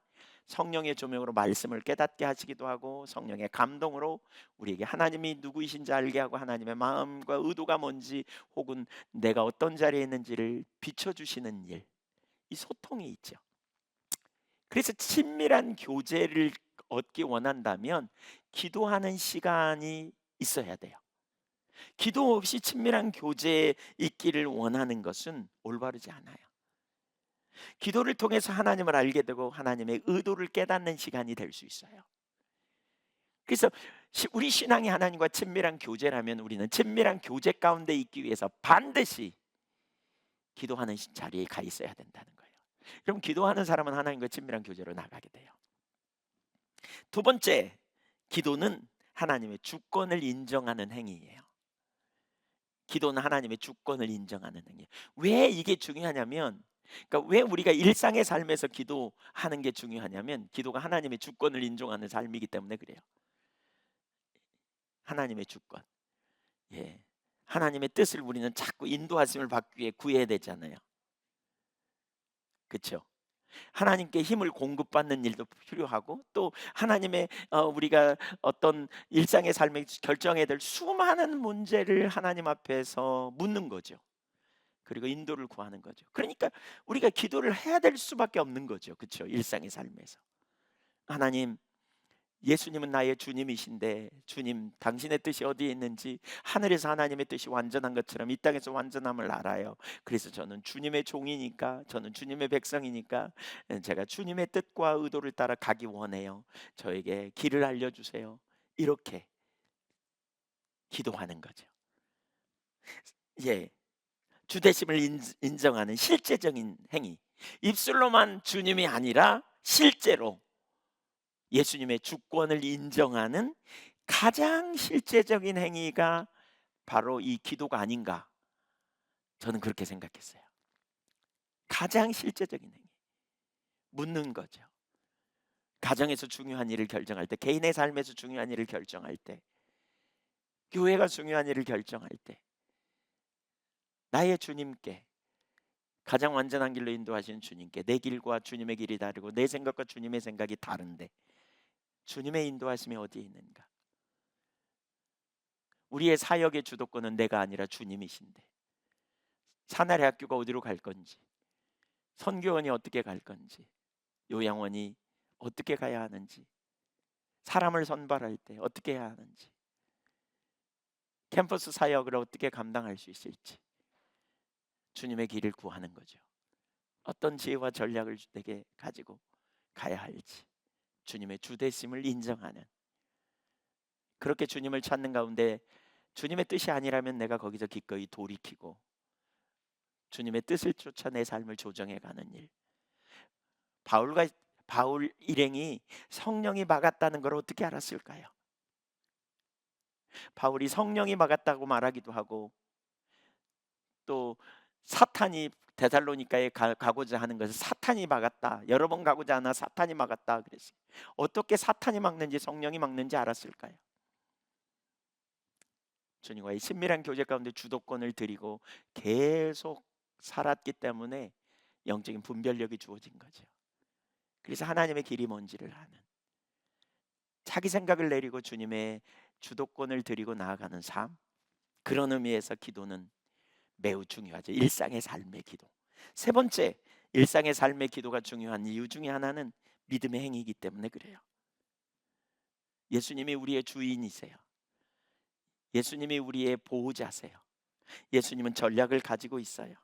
성령의 조명으로 말씀을 깨닫게 하시기도 하고 성령의 감동으로 우리에게 하나님이 누구이신지 알게 하고 하나님의 마음과 의도가 뭔지 혹은 내가 어떤 자리에 있는지를 비춰주시는 일, 이 소통이 있죠. 그래서 친밀한 교제를 얻기 원한다면 기도하는 시간이 있어야 돼요. 기도 없이 친밀한 교제에 있기를 원하는 것은 올바르지 않아요. 기도를 통해서 하나님을 알게 되고 하나님의 의도를 깨닫는 시간이 될 수 있어요. 그래서 우리 신앙이 하나님과 친밀한 교제라면 우리는 친밀한 교제 가운데 있기 위해서 반드시 기도하는 자리에 가 있어야 된다는 거예요. 그럼 기도하는 사람은 하나님과 친밀한 교제로 나가게 돼요. 두 번째, 기도는 하나님의 주권을 인정하는 행위예요. 기도는 하나님의 주권을 인정하는 행위. 왜 이게 중요하냐면, 그러니까 왜 우리가 일상의 삶에서 기도하는 게 중요하냐면, 기도가 하나님의 주권을 인정하는 삶이기 때문에 그래요. 하나님의 주권. 예. 하나님의 뜻을 우리는 자꾸 인도하심을 받기 위해 구해야 되잖아요. 그렇죠? 하나님께 힘을 공급받는 일도 필요하고 또 하나님의 우리가 어떤 일상의 삶에 결정해야 될 수많은 문제를 하나님 앞에서 묻는 거죠. 그리고 인도를 구하는 거죠. 그러니까 우리가 기도를 해야 될 수밖에 없는 거죠. 그렇죠? 일상의 삶에서. 하나님, 예수님은 나의 주님이신데 주님 당신의 뜻이 어디에 있는지 하늘에서 하나님의 뜻이 완전한 것처럼 이 땅에서 완전함을 알아요. 그래서 저는 주님의 종이니까 저는 주님의 백성이니까 제가 주님의 뜻과 의도를 따라 가기 원해요. 저에게 길을 알려주세요. 이렇게 기도하는 거죠. 예, 주대심을 인정하는 실제적인 행위. 입술로만 주님이 아니라 실제로 예수님의 주권을 인정하는 가장 실제적인 행위가 바로 이 기도가 아닌가, 저는 그렇게 생각했어요. 가장 실제적인 행위. 묻는 거죠. 가정에서 중요한 일을 결정할 때, 개인의 삶에서 중요한 일을 결정할 때, 교회가 중요한 일을 결정할 때 나의 주님께, 가장 완전한 길로 인도하시는 주님께, 내 길과 주님의 길이 다르고 내 생각과 주님의 생각이 다른데 주님의 인도하심이 어디에 있는가? 우리의 사역의 주도권은 내가 아니라 주님이신데 사나리 학교가 어디로 갈 건지, 선교원이 어떻게 갈 건지, 요양원이 어떻게 가야 하는지, 사람을 선발할 때 어떻게 해야 하는지, 캠퍼스 사역을 어떻게 감당할 수 있을지 주님의 길을 구하는 거죠. 어떤 지혜와 전략을 내게 가지고 가야 할지 주님의 주대심을 인정하는, 그렇게 주님을 찾는 가운데 주님의 뜻이 아니라면 내가 거기서 기꺼이 돌이키고 주님의 뜻을 쫓아 내 삶을 조정해 가는 일. 바울 일행이 성령이 막았다는 걸 어떻게 알았을까요? 바울이 성령이 막았다고 말하기도 하고 또 사탄이 데살로니가에 가고자 하는 것을 사탄이 막았다. 여러 번 가고자 하나 사탄이 막았다 그랬어요. 어떻게 사탄이 막는지 성령이 막는지 알았을까요? 주님과의 친밀한 교제 가운데 주도권을 드리고 계속 살았기 때문에 영적인 분별력이 주어진 거죠. 그래서 하나님의 길이 뭔지를 아는, 자기 생각을 내리고 주님의 주도권을 드리고 나아가는 삶, 그런 의미에서 기도는 매우 중요하죠. 일상의 삶의 기도. 세 번째, 일상의 삶의 기도가 중요한 이유 중에 하나는 믿음의 행위이기 때문에 그래요. 예수님이 우리의 주인이세요. 예수님이 우리의 보호자세요. 예수님은 전략을 가지고 있어요.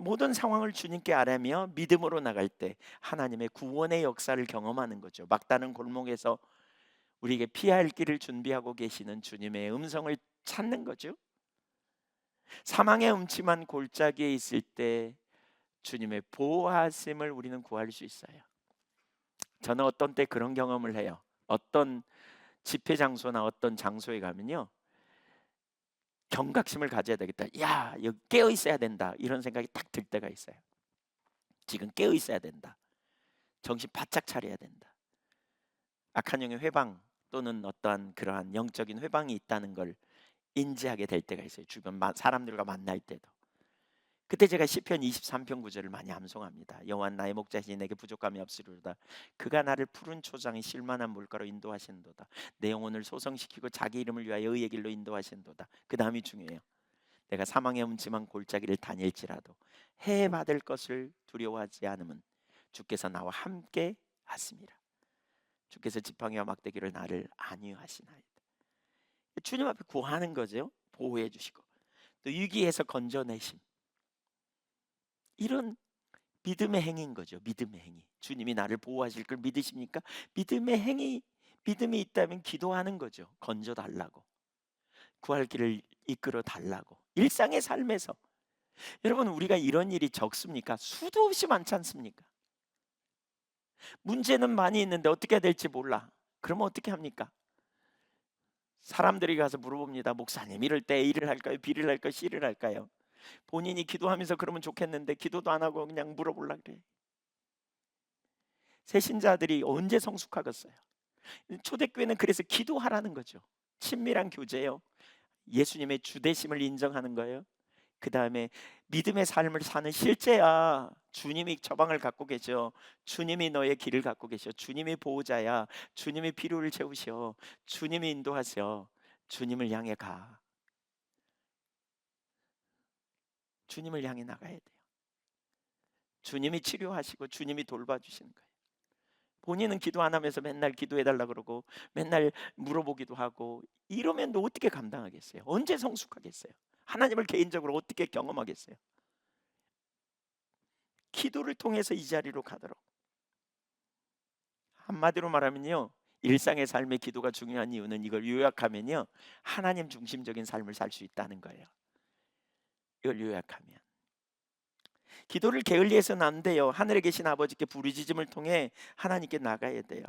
모든 상황을 주님께 아뢰며 믿음으로 나갈 때 하나님의 구원의 역사를 경험하는 거죠. 막다른 골목에서 우리에게 피해야 할 길을 준비하고 계시는 주님의 음성을 찾는 거죠. 사망의 음침한 골짜기에 있을 때 주님의 보호하심을 우리는 구할 수 있어요. 저는 어떤 때 그런 경험을 해요. 어떤 집회 장소나 어떤 장소에 가면요, 경각심을 가져야 되겠다. 야, 여기 깨어 있어야 된다. 이런 생각이 딱 들 때가 있어요. 지금 깨어 있어야 된다. 정신 바짝 차려야 된다. 악한 영의 회방 또는 어떠한 그러한 영적인 회방이 있다는 걸 인지하게 될 때가 있어요. 주변 사람들과 만날 때도. 그때 제가 시편 23편 9절을 많이 암송합니다. 여호와 나의 목자시니 내게 부족함이 없으리로다. 그가 나를 푸른 초장에 실만한 물가로 인도하신도다. 내 영혼을 소성시키고 자기 이름을 위하여 의의 길로 인도하신도다. 그 다음이 중요해요. 내가 사망의 음침한 골짜기를 다닐지라도 해 받을 것을 두려워하지 않으면 주께서 나와 함께 하심이라. 주께서 지팡이와 막대기를 나를 안위하시나이다. 주님 앞에 구하는 거죠. 보호해 주시고 또 위기에서 건져내심. 이런 믿음의 행위인 거죠. 믿음의 행위. 주님이 나를 보호하실 걸 믿으십니까? 믿음의 행위. 믿음이 있다면 기도하는 거죠. 건져 달라고, 구할 길을 이끌어 달라고. 일상의 삶에서 여러분, 우리가 이런 일이 적습니까? 수도 없이 많지 않습니까? 문제는 많이 있는데 어떻게 해야 될지 몰라. 그러면 어떻게 합니까? 사람들이 가서 물어봅니다. 목사님, 이럴 때 A를 할까요? B를 할까요? C를 할까요? 본인이 기도하면서 그러면 좋겠는데 기도도 안 하고 그냥 물어보려고 그래. 새신자들이 언제 성숙하겠어요? 초대교회는 그래서 기도하라는 거죠. 친밀한 교제요. 예수님의 주되심을 인정하는 거예요. 그 다음에 믿음의 삶을 사는 실제야. 주님이 처방을 갖고 계셔. 주님이 너의 길을 갖고 계셔. 주님이 보호자야. 주님이 필요를 채우셔. 주님이 인도하셔. 주님을 향해 가. 주님을 향해 나가야 돼요. 주님이 치료하시고 주님이 돌봐주시는 거예요. 본인은 기도 안 하면서 맨날 기도해달라 그러고 맨날 물어보기도 하고 이러면 너 어떻게 감당하겠어요? 언제 성숙하겠어요? 하나님을 개인적으로 어떻게 경험하겠어요? 기도를 통해서 이 자리로 가도록. 한마디로 말하면요, 일상의 삶의 기도가 중요한 이유는 이걸 요약하면요, 하나님 중심적인 삶을 살 수 있다는 거예요. 이걸 요약하면 기도를 게을리해서는 안 돼요. 하늘에 계신 아버지께 부르짖음을 통해 하나님께 나가야 돼요.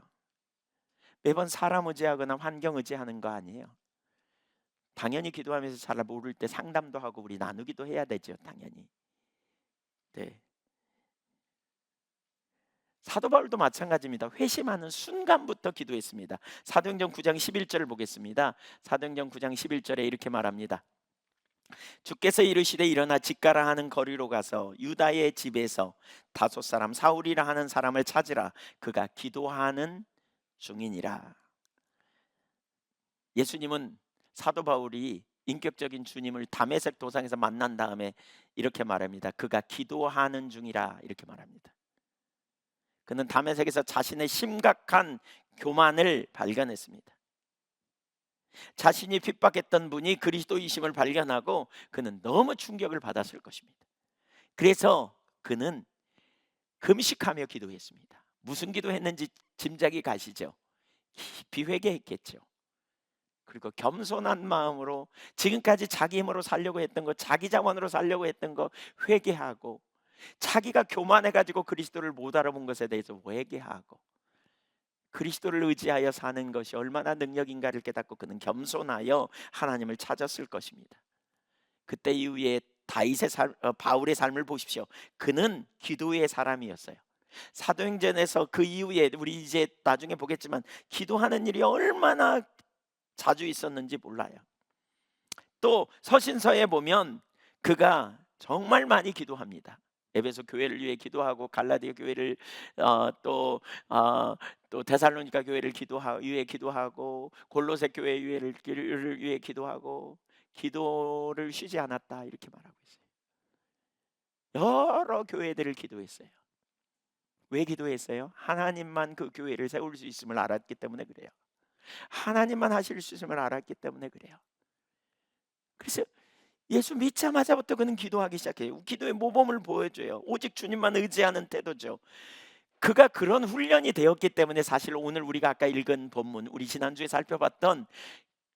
매번 사람 의지하거나 환경 의지하는 거 아니에요. 당연히 기도하면서 잘 모를 때 상담도 하고 우리 나누기도 해야 되죠. 당연히. 네. 사도 바울도 마찬가지입니다. 회심하는 순간부터 기도했습니다. 사도행전 9장 11절을 보겠습니다. 사도행전 9장 11절에 이렇게 말합니다. 주께서 이르시되 일어나 직가라 하는 거리로 가서 유다의 집에서 다소 사람 사울이라 하는 사람을 찾으라. 그가 기도하는 중이니라. 예수님은 사도 바울이 인격적인 주님을 다메섹 도상에서 만난 다음에 이렇게 말합니다. 그가 기도하는 중이라 이렇게 말합니다. 그는 다메섹에서 자신의 심각한 교만을 발견했습니다. 자신이 핍박했던 분이 그리스도이심을 발견하고 그는 너무 충격을 받았을 것입니다. 그래서 그는 금식하며 기도했습니다. 무슨 기도했는지 짐작이 가시죠? 깊이 회개했겠죠. 그리고 겸손한 마음으로 지금까지 자기 힘으로 살려고 했던 거, 자기 자원으로 살려고 했던 거 회개하고, 자기가 교만해가지고 그리스도를 못 알아본 것에 대해서 회개하고, 그리스도를 의지하여 사는 것이 얼마나 능력인가를 깨닫고 그는 겸손하여 하나님을 찾았을 것입니다. 그때 이후에 바울의 삶을 보십시오. 그는 기도의 사람이었어요. 사도행전에서 그 이후에 우리 이제 나중에 보겠지만 기도하는 일이 얼마나 자주 있었는지 몰라요. 또 서신서에 보면 그가 정말 많이 기도합니다. 에베소 교회를 위해 기도하고 갈라디아 교회를 또 데살로니가 교회를 위해 기도하고 골로새 교회 위해 기도하고 기도를 쉬지 않았다 이렇게 말하고 있어요. 여러 교회들을 기도했어요. 왜 기도했어요? 하나님만 그 교회를 세울 수 있음을 알았기 때문에 그래요. 하나님만 하실 수 있음을 알았기 때문에 그래요. 그래서 예수 믿자마자부터 그는 기도하기 시작해요. 기도의 모범을 보여줘요. 오직 주님만 의지하는 태도죠. 그가 그런 훈련이 되었기 때문에 사실 오늘 우리가 아까 읽은 본문, 우리 지난주에 살펴봤던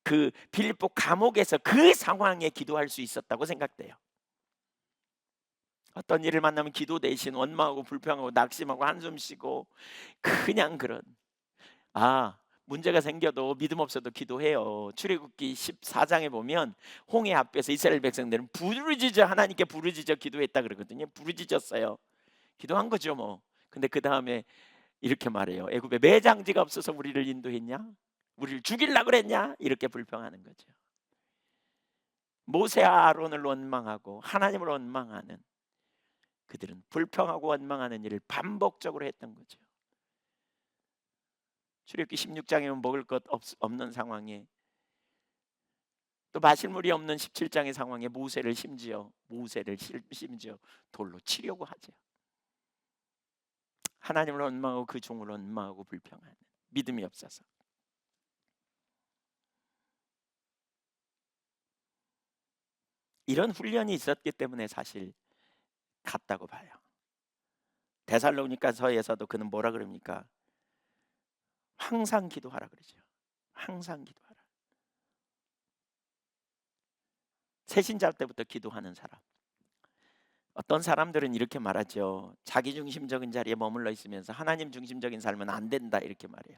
그 빌립보 감옥에서 그 상황에 기도할 수 있었다고 생각돼요. 어떤 일을 만나면 기도 대신 원망하고 불평하고 낙심하고 한숨 쉬고 그냥 그런, 문제가 생겨도 믿음 없어도 기도해요. 출애굽기 14장에 보면 홍해 앞에서 이스라엘 백성들은 부르짖어 하나님께 부르짖어 기도했다 그러거든요. 부르짖었어요. 기도한 거죠 뭐. 근데 그 다음에 이렇게 말해요. 애굽에 매장지가 없어서 우리를 인도했냐? 우리를 죽이려고 그랬냐? 이렇게 불평하는 거죠. 모세와 아론을 원망하고 하나님을 원망하는, 그들은 불평하고 원망하는 일을 반복적으로 했던 거죠. 출애굽기 16장에 먹을 것 없는 상황에, 또 마실 물이 없는 17장의 상황에 모세를 심지어 돌로 치려고 하죠. 하나님을 원망하고 그 종을 원망하고 불평하는, 믿음이 없어서. 이런 훈련이 있었기 때문에 사실 갔다고 봐요. 데살로니가서에서도 그는 뭐라 그럽니까? 항상 기도하라 그러죠. 항상 기도하라. 새신자 때부터 기도하는 사람. 어떤 사람들은 이렇게 말하죠. 자기 중심적인 자리에 머물러 있으면서 하나님 중심적인 삶은 안 된다, 이렇게 말해요.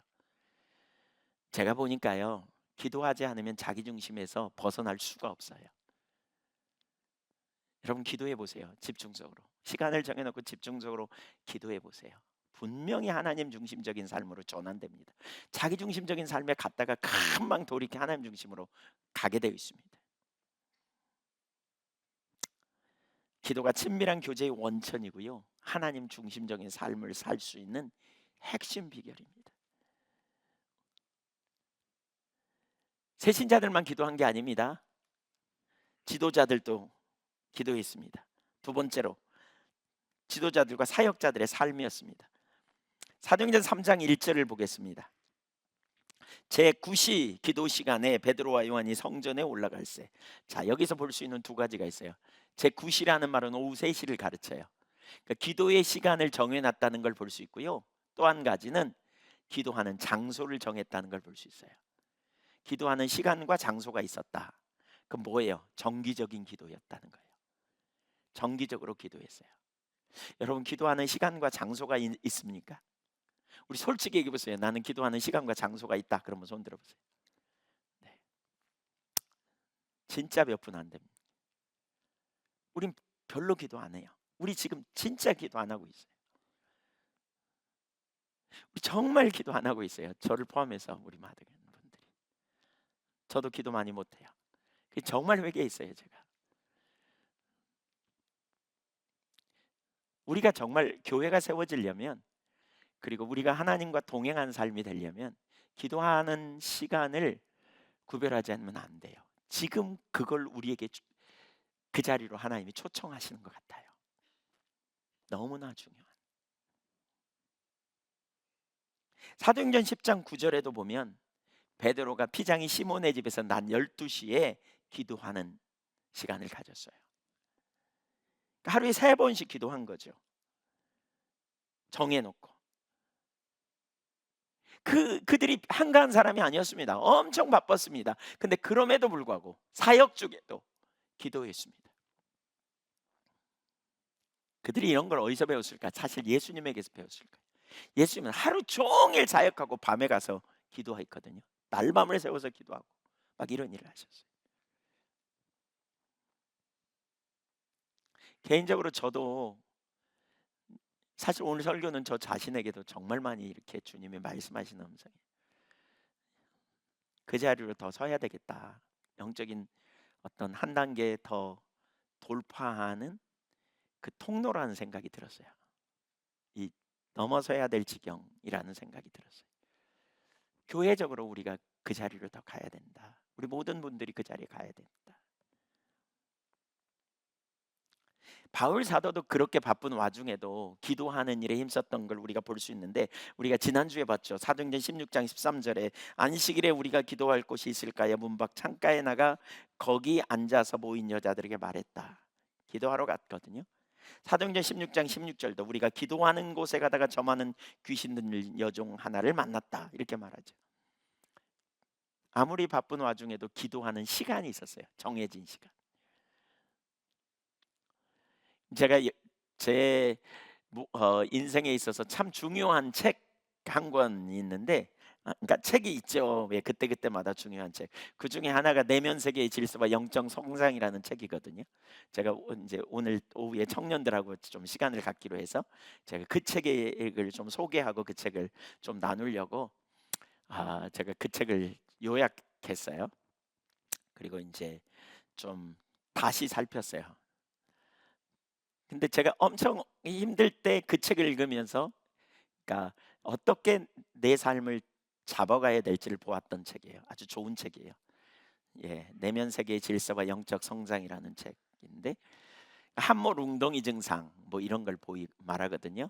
제가 보니까요, 기도하지 않으면 자기 중심에서 벗어날 수가 없어요. 여러분 기도해 보세요. 집중적으로 시간을 정해놓고 집중적으로 기도해 보세요. 분명히 하나님 중심적인 삶으로 전환됩니다. 자기 중심적인 삶에 갔다가 금방 돌이켜 하나님 중심으로 가게 되어 있습니다. 기도가 친밀한 교제의 원천이고요, 하나님 중심적인 삶을 살 수 있는 핵심 비결입니다. 새신자들만 기도한 게 아닙니다. 지도자들도 기도했습니다. 두 번째로 지도자들과 사역자들의 삶이었습니다. 사도행전 3장 1절을 보겠습니다. 제9시 기도 시간에 베드로와 요한이 성전에 올라갈세. 자, 여기서 볼 수 있는 두 가지가 있어요. 제9시라는 말은 오후 3시를 가르쳐요. 그러니까 기도의 시간을 정해놨다는 걸 볼 수 있고요, 또 한 가지는 기도하는 장소를 정했다는 걸 볼 수 있어요. 기도하는 시간과 장소가 있었다. 그럼 뭐예요? 정기적인 기도였다는 거예요. 정기적으로 기도했어요. 여러분 기도하는 시간과 장소가 있습니까? 우리 솔직히 얘기해 보세요. 나는 기도하는 시간과 장소가 있다. 그러면 손 들어보세요. 네. 진짜 몇 분 안 됩니다. 우린 별로 기도 안 해요. 우리 지금 진짜 기도 안 하고 있어요. 우리 정말 기도 안 하고 있어요. 저를 포함해서 우리 많은 분들이. 저도 기도 많이 못 해요. 정말 회개에 있어요, 제가. 우리가 정말 교회가 세워지려면, 그리고 우리가 하나님과 동행하는 삶이 되려면 기도하는 시간을 구별하지 않으면 안 돼요. 지금 그걸 우리에게 그 자리로 하나님이 초청하시는 것 같아요. 너무나 중요한. 사도행전 10장 9절에도 보면 베드로가 피장이 시몬의 집에서 낮 12시에 기도하는 시간을 가졌어요. 하루에 3번씩 기도한 거죠. 정해놓고. 그들이 한가한 사람이 아니었습니다. 엄청 바빴습니다. 근데 그럼에도 불구하고 사역 중에도 기도했습니다. 그들이 이런 걸 어디서 배웠을까? 사실 예수님에게서 배웠을 거예요. 예수님은 하루 종일 사역하고 밤에 가서 기도했거든요. 날밤을 새워서 기도하고 막 이런 일을 하셨어요. 개인적으로 저도 사실 오늘 설교는 저 자신에게도 정말 많이 이렇게 주님이 말씀하시는 음성이에요. 그 자리로 더 서야 되겠다. 영적인 어떤 한 단계 더 돌파하는 그 통로라는 생각이 들었어요. 이 넘어서야 될 지경이라는 생각이 들었어요. 교회적으로 우리가 그 자리로 더 가야 된다. 우리 모든 분들이 그 자리에 가야 된다. 바울 사도도 그렇게 바쁜 와중에도 기도하는 일에 힘썼던 걸 우리가 볼 수 있는데, 우리가 지난주에 봤죠. 사도행전 16장 13절에 안식일에 우리가 기도할 곳이 있을까요? 문 밖 창가에 나가 거기 앉아서 모인 여자들에게 말했다. 기도하러 갔거든요. 사도행전 16장 16절도 우리가 기도하는 곳에 가다가 점하는 귀신 들린 여종 하나를 만났다, 이렇게 말하죠. 아무리 바쁜 와중에도 기도하는 시간이 있었어요. 정해진 시간. 제가 제 인생에 있어서 참 중요한 책 한 권이 있는데, 그러니까 책이 있죠. 왜 그때그때마다 중요한 책. 그 중에 하나가 내면 세계의 질서와 영적 성장이라는 책이거든요. 제가 이제 오늘 오후에 청년들하고 좀 시간을 갖기로 해서 제가 그 책을 좀 소개하고 그 책을 좀 나누려고 제가 그 책을 요약했어요. 그리고 이제 좀 다시 살폈어요. 근데 제가 엄청 힘들 때 그 책을 읽으면서, 그러니까 어떻게 내 삶을 잡아가야 될지를 보았던 책이에요. 아주 좋은 책이에요. 예, 내면 세계의 질서와 영적 성장이라는 책인데, 함몰 웅덩이 증상 뭐 이런 걸 말하거든요.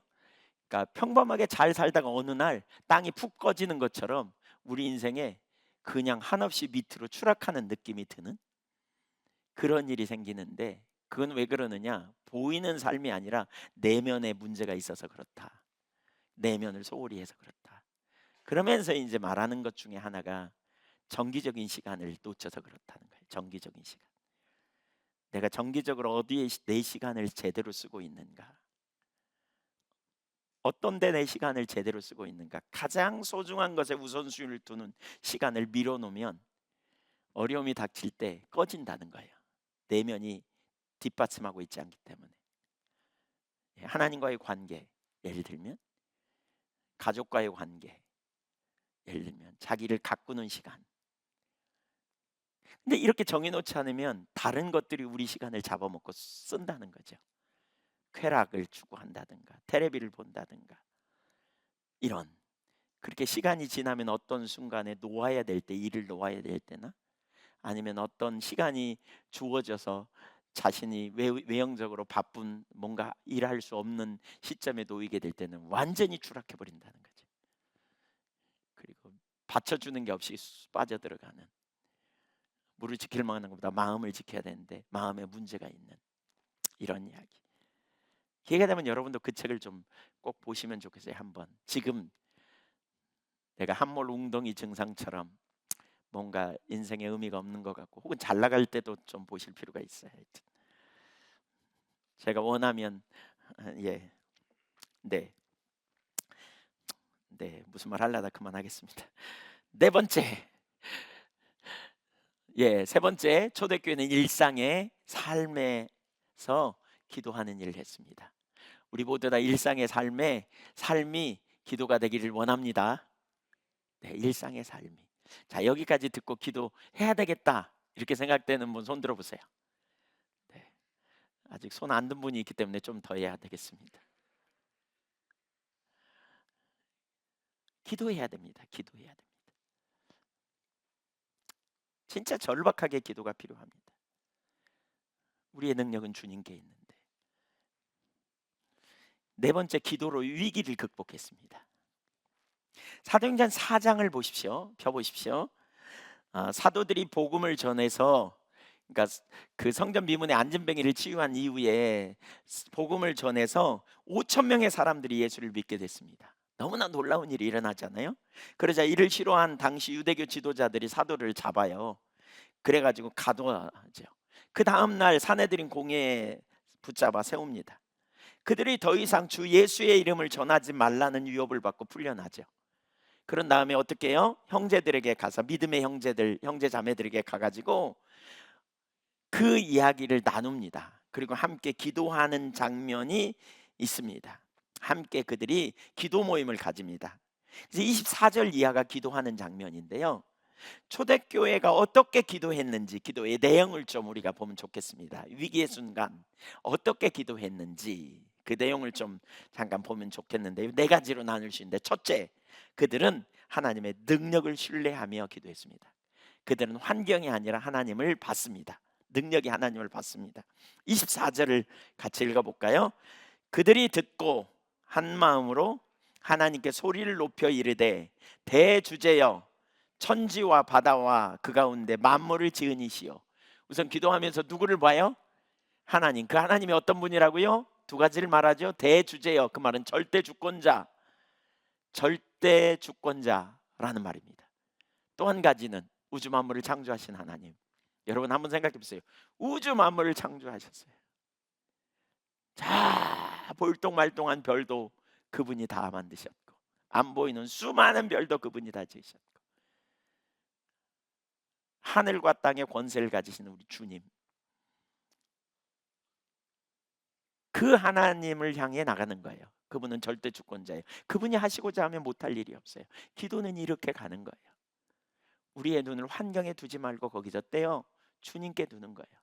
그러니까 평범하게 잘 살다가 어느 날 땅이 푹 꺼지는 것처럼 우리 인생에 그냥 한없이 밑으로 추락하는 느낌이 드는 그런 일이 생기는데, 그건 왜 그러느냐? 보이는 삶이 아니라 내면에 문제가 있어서 그렇다. 내면을 소홀히 해서 그렇다. 그러면서 이제 말하는 것 중에 하나가 정기적인 시간을 놓쳐서 그렇다는 거예요. 정기적인 시간. 내가 정기적으로 어디에 내 시간을 제대로 쓰고 있는가? 어떤 데 내 시간을 제대로 쓰고 있는가? 가장 소중한 것에 우선순위를 두는 시간을 밀어놓으면 어려움이 닥칠 때 꺼진다는 거예요. 내면이 뒷받침하고 있지 않기 때문에. 하나님과의 관계, 예를 들면 가족과의 관계, 예를 들면 자기를 가꾸는 시간. 근데 이렇게 정해놓지 않으면 다른 것들이 우리 시간을 잡아먹고 쓴다는 거죠. 쾌락을 추구한다든가 테레비를 본다든가 이런. 그렇게 시간이 지나면 어떤 순간에 놓아야 될 때, 일을 놓아야 될 때나 아니면 어떤 시간이 주어져서 자신이 외형적으로 바쁜 뭔가 일할 수 없는 시점에 놓이게 될 때는 완전히 추락해 버린다는 거죠. 그리고 받쳐주는 게 없이 빠져들어가는, 물을 지킬 만한 것보다 마음을 지켜야 되는데 마음에 문제가 있는 이런 이야기. 기회가 되면 여러분도 그 책을 좀 꼭 보시면 좋겠어요. 한번. 지금 내가 함몰 웅덩이 증상처럼 뭔가 인생에 의미가 없는 것 같고, 혹은 잘 나갈 때도 좀 보실 필요가 있어요. 하여튼. 제가 원하면 예, 네, 네, 무슨 말 하려다 그만하겠습니다. 네 번째, 세 번째, 초대교회는 일상의 삶에서 기도하는 일을 했습니다. 우리 모두 다 일상의 삶이 기도가 되기를 원합니다. 네, 일상의 삶이. 자, 여기까지 듣고 기도해야 되겠다 이렇게 생각되는 분 손 들어보세요. 네, 아직 손 안 든 분이 있기 때문에 좀 더 해야 되겠습니다. 기도해야 됩니다. 기도해야 됩니다. 진짜 절박하게 기도가 필요합니다. 우리의 능력은 주님께 있는데. 네 번째, 기도로 위기를 극복했습니다. 사도행전 4장을 보십시오. 펴보십시오. 사도들이 복음을 전해서, 그러니까 그 성전 비문의 안전뱅이를 치유한 이후에 복음을 전해서 5천 명의 사람들이 예수를 믿게 됐습니다. 너무나 놀라운 일이 일어나잖아요. 그러자 이를 싫어한 당시 유대교 지도자들이 사도를 잡아요. 그래가지고 가둬하죠. 그 다음 날 사내들인 공회에 붙잡아 세웁니다. 그들이 더 이상 주 예수의 이름을 전하지 말라는 유업을 받고 풀려나죠. 그런 다음에 어떻게 해요? 형제들에게 가서, 믿음의 형제 자매들에게 가가지고 그 이야기를 나눕니다. 그리고 함께 기도하는 장면이 있습니다. 함께 그들이 기도 모임을 가집니다. 그래서 24절 이하가 기도하는 장면인데요. 초대교회가 어떻게 기도했는지, 기도의 내용을 좀 우리가 보면 좋겠습니다. 위기의 순간 어떻게 기도했는지 그 내용을 좀 잠깐 보면 좋겠는데, 네 가지로 나눌 수 있는데, 첫째, 그들은 하나님의 능력을 신뢰하며 기도했습니다. 그들은 환경이 아니라 하나님을 봤습니다. 능력이 하나님을 받습니다. 24절을 같이 읽어볼까요? 그들이 듣고 한 마음으로 하나님께 소리를 높여 이르되 대주제여 천지와 바다와 그 가운데 만물을 지은 이시여. 우선 기도하면서 누구를 봐요? 하나님. 그 하나님이 어떤 분이라고요? 두 가지를 말하죠. 대주제여, 그 말은 절대 주권자, 절대 주권자라는 말입니다. 또 한 가지는 우주 만물을 창조하신 하나님. 여러분 한번 생각해 보세요. 우주 만물을 창조하셨어요. 자, 볼똥말똥한 별도 그분이 다 만드셨고, 안 보이는 수많은 별도 그분이 다 지으셨고, 하늘과 땅의 권세를 가지신 우리 주님, 그 하나님을 향해 나가는 거예요. 그분은 절대 주권자예요. 그분이 하시고자 하면 못할 일이 없어요. 기도는 이렇게 가는 거예요. 우리의 눈을 환경에 두지 말고 거기서 떼어 주님께 두는 거예요.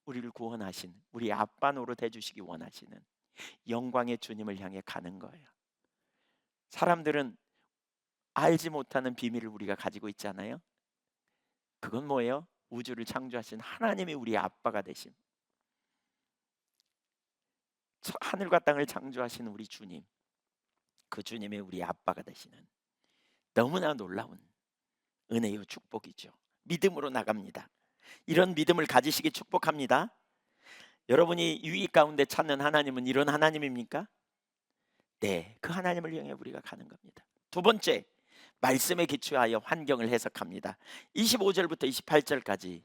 우리를 구원하신, 우리 아빠 노릇 해주시기 원하시는 영광의 주님을 향해 가는 거예요. 사람들은 알지 못하는 비밀을 우리가 가지고 있잖아요. 그건 뭐예요? 우주를 창조하신 하나님이 우리 아빠가 되신, 하늘과 땅을 창조하신 우리 주님, 그 주님이 우리 아빠가 되시는 너무나 놀라운 은혜요 축복이죠. 믿음으로 나갑니다. 이런 믿음을 가지시기 축복합니다. 여러분이 유익 가운데 찾는 하나님은 이런 하나님입니까? 네, 그 하나님을 향해 우리가 가는 겁니다. 두 번째, 말씀에 기초하여 환경을 해석합니다. 25절부터 28절까지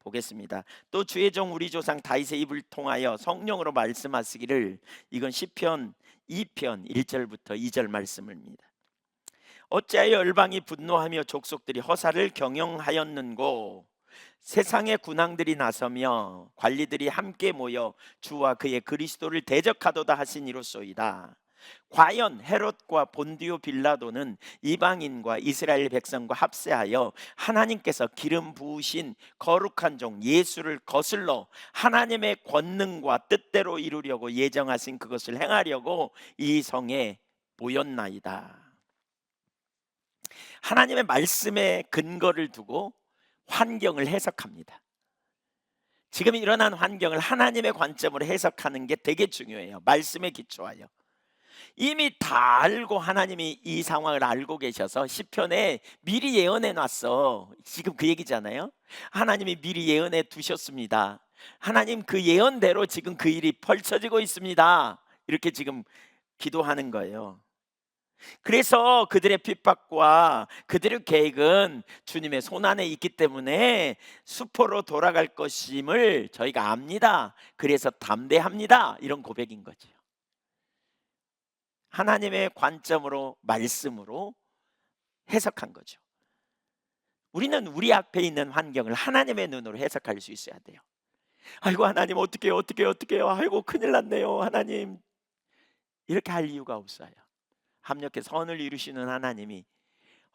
보겠습니다. 또 주의 종 우리 조상 다윗의 입을 통하여 성령으로 말씀하시기를, 이건 시편 2편 1절부터 2절 말씀입니다. 어찌하여 열방이 분노하며 족속들이 허사를 경영하였는고, 세상의 군왕들이 나서며 관리들이 함께 모여 주와 그의 그리스도를 대적하도다 하시니로소이다. 과연 헤롯과 본디오 빌라도는 이방인과 이스라엘 백성과 합세하여 하나님께서 기름 부으신 거룩한 종 예수를 거슬러 하나님의 권능과 뜻대로 이루려고 예정하신 그것을 행하려고 이 성에 모였나이다. 하나님의 말씀에 근거를 두고 환경을 해석합니다. 지금 일어난 환경을 하나님의 관점으로 해석하는 게 되게 중요해요. 말씀에 기초하여. 이미 다 알고 하나님이 이 상황을 알고 계셔서 시편에 미리 예언해 놨어. 지금 그 얘기잖아요. 하나님이 미리 예언해 두셨습니다. 하나님 그 예언대로 지금 그 일이 펼쳐지고 있습니다. 이렇게 지금 기도하는 거예요. 그래서 그들의 핍박과 그들의 계획은 주님의 손안에 있기 때문에 수포로 돌아갈 것임을 저희가 압니다. 그래서 담대합니다. 이런 고백인 거죠. 하나님의 관점으로, 말씀으로 해석한 거죠. 우리는 우리 앞에 있는 환경을 하나님의 눈으로 해석할 수 있어야 돼요. 아이고 하나님 어떡해요, 아이고 큰일 났네요 하나님, 이렇게 할 이유가 없어요. 합력해 선을 이루시는 하나님이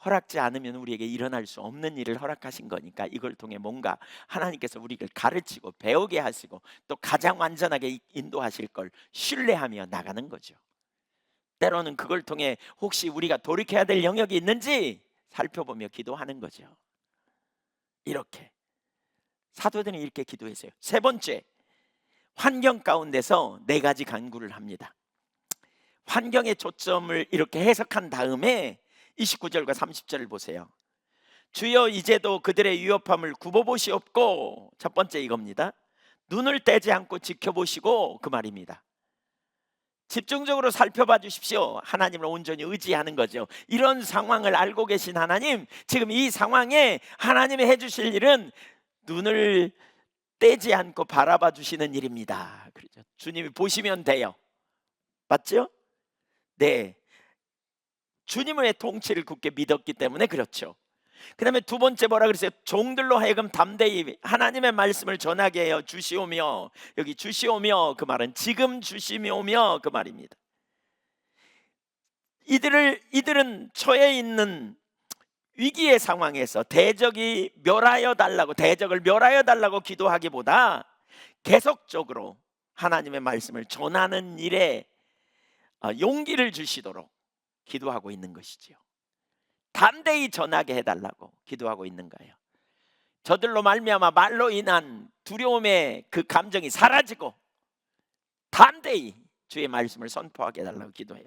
허락지 않으면 우리에게 일어날 수 없는 일을 허락하신 거니까, 이걸 통해 뭔가 하나님께서 우리를 가르치고 배우게 하시고 또 가장 완전하게 인도하실 걸 신뢰하며 나가는 거죠. 때로는 그걸 통해 혹시 우리가 돌이켜야 될 영역이 있는지 살펴보며 기도하는 거죠. 이렇게 사도들은 이렇게 기도했어요. 세 번째, 환경 가운데서 네 가지 간구를 합니다. 환경의 초점을 이렇게 해석한 다음에 29절과 30절을 보세요. 주여 이제도 그들의 위협함을 굽어보시옵고, 첫 번째 이겁니다. 눈을 떼지 않고 지켜보시고, 그 말입니다. 집중적으로 살펴봐 주십시오. 하나님을 온전히 의지하는 거죠. 이런 상황을 알고 계신 하나님, 지금 이 상황에 하나님이 해주실 일은 눈을 떼지 않고 바라봐 주시는 일입니다. 그렇죠? 주님이 보시면 돼요. 맞죠? 네, 주님의 통치를 굳게 믿었기 때문에 그렇죠. 그 다음에 두 번째 뭐라 그랬어요? 종들로 하여금 담대히 하나님의 말씀을 전하게 해요 주시오며, 여기 주시오며 그 말은 지금 주시오며 그 말입니다. 이들은 처해 있는 위기의 상황에서 대적을 멸하여 달라고 기도하기보다 계속적으로 하나님의 말씀을 전하는 일에 용기를 주시도록 기도하고 있는 것이지요. 담대히 전하게 해달라고 기도하고 있는 거예요. 저들로 말미암아 말로 인한 두려움의 그 감정이 사라지고 담대히 주의 말씀을 선포하게 해달라고 기도해요.